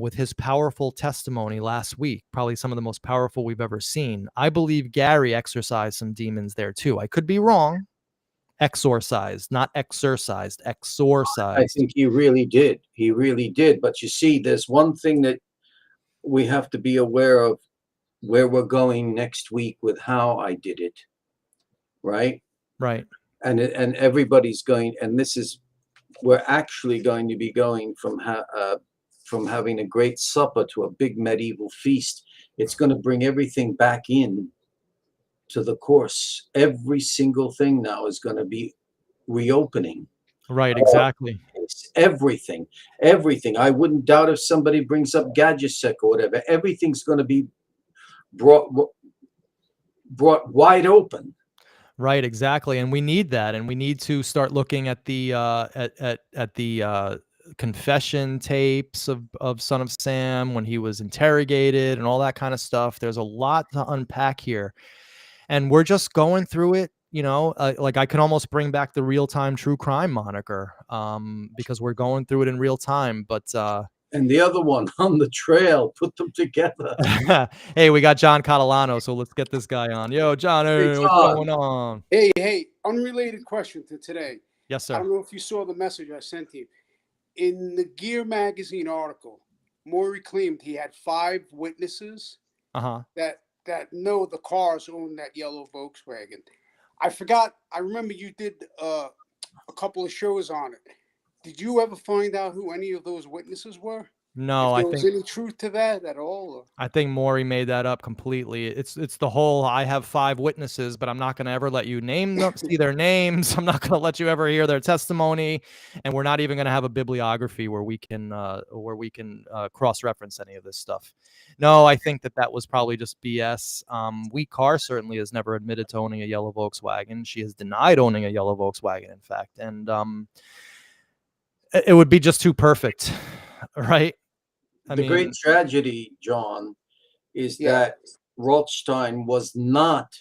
with his powerful testimony last week, probably some of the most powerful we've ever seen. I believe Gary exorcised some demons there too. I could be wrong. Exorcised, not exercised, exorcised. I think he really did. He really did. But you see, there's one thing that we have to be aware of, where we're going next week with how I did it. Right. Right. And everybody's going, and we're actually going to be going from having a great supper to a big medieval feast. It's going to bring everything back in to the course. Every single thing now is going to be reopening. Right, exactly. Everything. I wouldn't doubt if somebody brings up Gadjusek or whatever. Everything's going to be brought wide open. Right, exactly. And we need that. And we need to start looking at the at the confession tapes of Son of Sam when he was interrogated and all that kind of stuff. There's a lot to unpack here. And we're just going through it, like I can almost bring back the real-time true crime moniker, because we're going through it in real time. But and the other one, On the Trail, put them together. Hey, we got John Catalano, so let's get this guy on. Yo, John, hey, what's going on? Hey, unrelated question to today. Yes, sir. I don't know if you saw the message I sent to you. In the Gear magazine article, Maury claimed he had 5 witnesses that know the cars own that yellow Volkswagen. I remember you did a couple of shows on it. Did you ever find out who any of those witnesses were? No, I think was any truth to that at all? Or? I think Maury made that up completely. It's the whole, I have 5 witnesses, but I'm not going to ever let you name them, see their names. I'm not going to let you ever hear their testimony, and we're not even going to have a bibliography where we can cross-reference any of this stuff. No, I think that was probably just BS. Wheat Carr certainly has never admitted to owning a yellow Volkswagen. She has denied owning a yellow Volkswagen, in fact, and it would be just too perfect, right? The great tragedy, John, is that Rothstein was not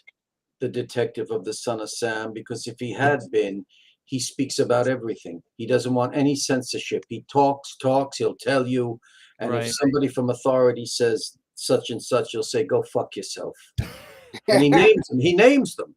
the detective of the Son of Sam, because if he had been, he speaks about everything. He doesn't want any censorship. He talks, he'll tell you. And if somebody from authority says such and such, he'll say, go fuck yourself. And he names them.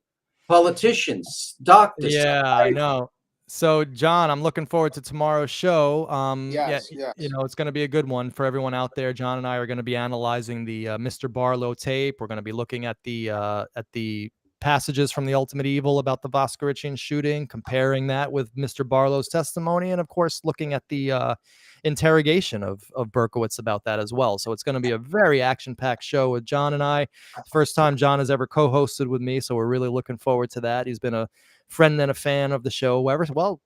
Politicians, doctors. Yeah, I know. So, John, I'm looking forward to tomorrow's show. Yes. It's going to be a good one for everyone out there. John and I are going to be analyzing the Mr. Barlow tape. We're going to be looking at the passages from The Ultimate Evil about the Voskerichian shooting, comparing that with Mr. Barlow's testimony, and of course, looking at the interrogation of Berkowitz about that as well. So it's going to be a very action-packed show with John and I. First time John has ever co-hosted with me, so we're really looking forward to that. He's been a friend and a fan of the show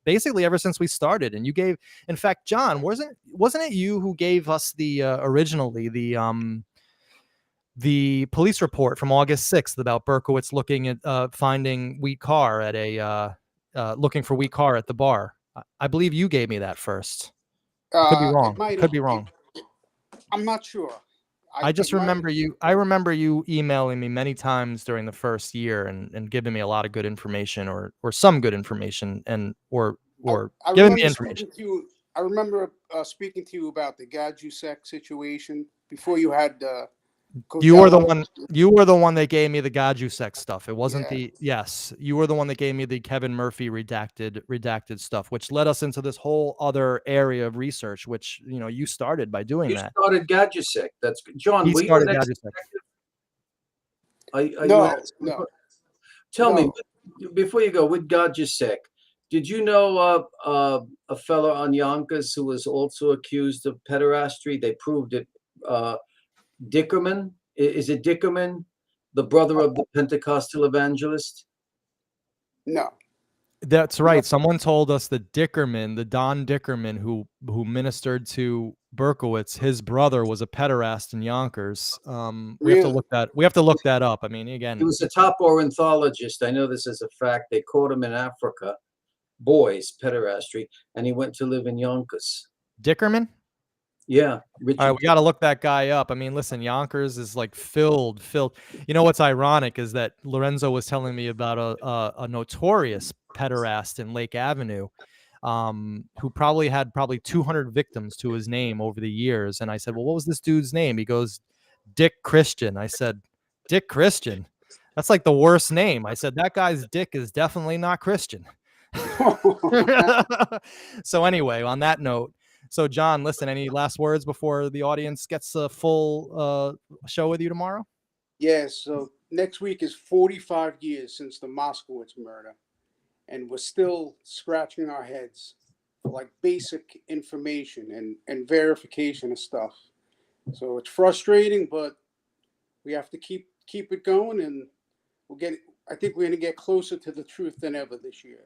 basically ever since we started. And you gave, in fact, John, wasn't it you who gave us originally the police report from August 6th about Berkowitz looking at finding Wheat Carr at looking for Wheat Carr at the bar? I believe you gave me that first. Could be wrong. Could be wrong. I'm not sure. I just remember I remember you emailing me many times during the first year and giving me a lot of good information or some good information or giving me information. I remember speaking to you about the Gadjusek situation before you had You were the one that gave me the Gadjusek stuff. It wasn't you were the one that gave me the Kevin Murphy redacted stuff, which led us into this whole other area of research, which, you started by doing that. You started Gadjusek. That's John. He started Gadjusek. No. Tell me, before you go, with Gadjusek, did you know a fellow on Yonkers who was also accused of pederastry? They proved it. Dickerman, is it Dickerman, the brother of the Pentecostal evangelist? No. That's right. Someone told us that Dickerman, the Don Dickerman, who ministered to Berkowitz, his brother was a pederast in Yonkers. We have to look that up. I mean, again, he was a top ornithologist. I know this as a fact. They caught him in Africa, boys, pederastry, and he went to live in Yonkers. Dickerman? Yeah. All right, we got to look that guy up. I mean, listen, Yonkers is like filled. You know what's ironic is that Lorenzo was telling me about a notorious pederast in Lake Avenue, who probably had 200 victims to his name over the years. And I said, well, what was this dude's name? He goes, Dick Christian. I said, Dick Christian? That's like the worst name. I said, that guy's dick is definitely not Christian. So anyway, on that note, so John, listen, any last words before the audience gets a full show with you tomorrow? Yeah, so next week is 45 years since the Moskowitz murder, and we're still scratching our heads for like basic information and verification of stuff. So it's frustrating, but we have to keep it going, and I think we're going to get closer to the truth than ever this year.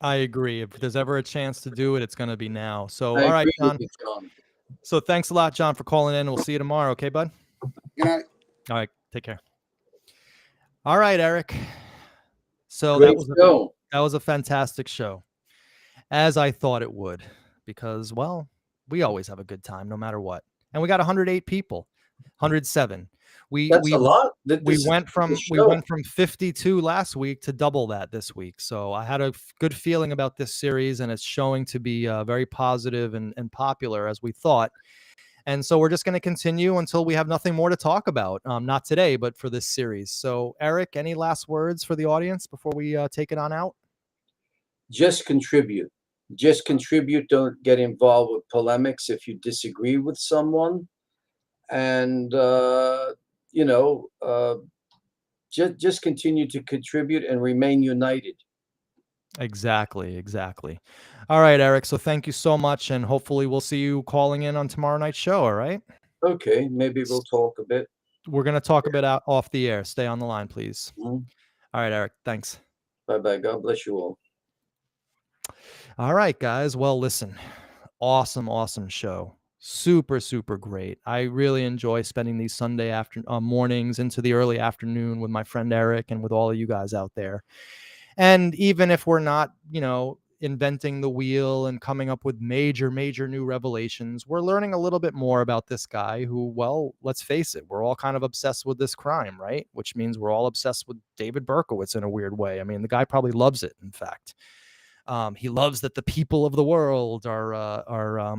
I agree. If there's ever a chance to do it, it's going to be now. So, all right, John. So thanks a lot, John, for calling in. We'll see you tomorrow. Okay, bud? Good night. All right. Take care. All right, Eric. So that was a fantastic show, as I thought it would, because, well, we always have a good time no matter what. And we got 108 people, 107. That's a lot. We went from 52 last week to double that this week. So I had a good feeling about this series, and it's showing to be very positive and popular as we thought. And so we're just going to continue until we have nothing more to talk about. Not today, but for this series. So Eric, any last words for the audience before we take it on out? Just contribute. Just contribute. Don't get involved with polemics if you disagree with someone. And just continue to contribute and remain united. Exactly. All right, Eric. So thank you so much. And hopefully we'll see you calling in on tomorrow night's show. All right. Okay. Maybe we'll talk a bit. We're going to talk a bit off the air. Stay on the line, please. Mm-hmm. All right, Eric. Thanks. Bye-bye. God bless you all. All right, guys. Well, listen, awesome show. Super great. I really enjoy spending these Sunday mornings into the early afternoon with my friend Eric and with all of you guys out there. And even if we're not, inventing the wheel and coming up with major new revelations, we're learning a little bit more about this guy who, well, let's face it, we're all kind of obsessed with this crime, right? Which means we're all obsessed with David Berkowitz in a weird way. I mean, the guy probably loves it. In fact, he loves that the people of the world are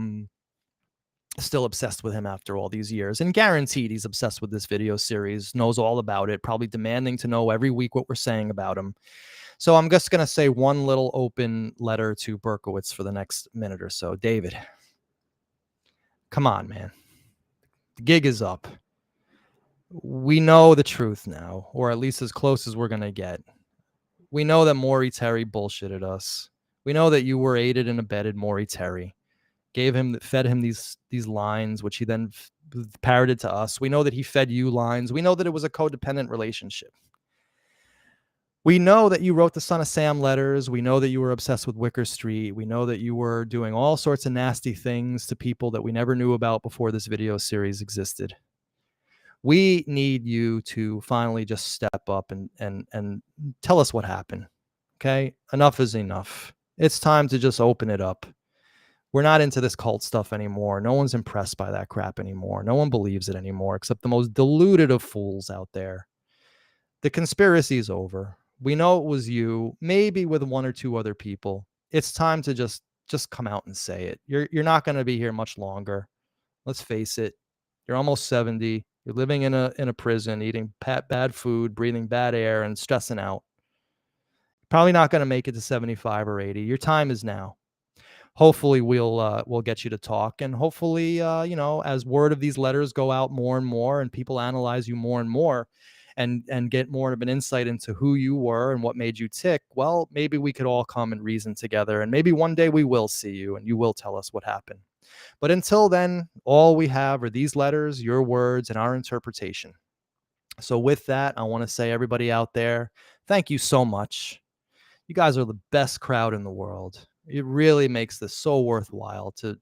still obsessed with him after all these years, and guaranteed he's obsessed with this video series, knows all about it, probably demanding to know every week what we're saying about him. So I'm just going to say one little open letter to Berkowitz for the next minute or so. David, come on, man. The gig is up. We know the truth now, or at least as close as we're going to get. We know that Maury Terry bullshitted us. We know that you were aided and abetted Maury Terry. Fed him these lines, which he then parroted to us. We know that he fed you lines. We know that it was a codependent relationship. We know that you wrote the Son of Sam letters. We know that you were obsessed with Wicker Street. We know that you were doing all sorts of nasty things to people that we never knew about before this video series existed. We need you to finally just step up and tell us what happened. Okay? Enough is enough. It's time to just open it up. We're not into this cult stuff anymore. No one's impressed by that crap anymore. No one believes it anymore, except the most deluded of fools out there. The conspiracy's over. We know it was you, maybe with one or two other people. It's time to just come out and say it. You're not going to be here much longer. Let's face it. You're almost 70. You're living in a prison, eating bad food, breathing bad air, and stressing out. Probably not going to make it to 75 or 80. Your time is now. Hopefully we'll get you to talk, and hopefully as word of these letters go out more and more, and people analyze you more and more, and get more of an insight into who you were and what made you tick, well, maybe we could all come and reason together, and maybe one day we will see you and you will tell us what happened. But until then, all we have are these letters, your words, and our interpretation. So with that, I want to say, everybody out there, thank you so much. You guys are the best crowd in the world. It really makes this so worthwhile to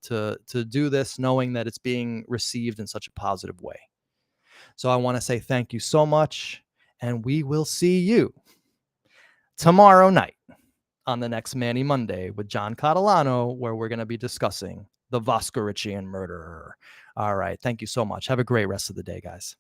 do this, knowing that it's being received in such a positive way. So I want to say thank you so much, and we will see you tomorrow night on the next Manny Monday with John Catalano, where we're going to be discussing the Voskorician murderer. All right. Thank you so much. Have a great rest of the day, guys.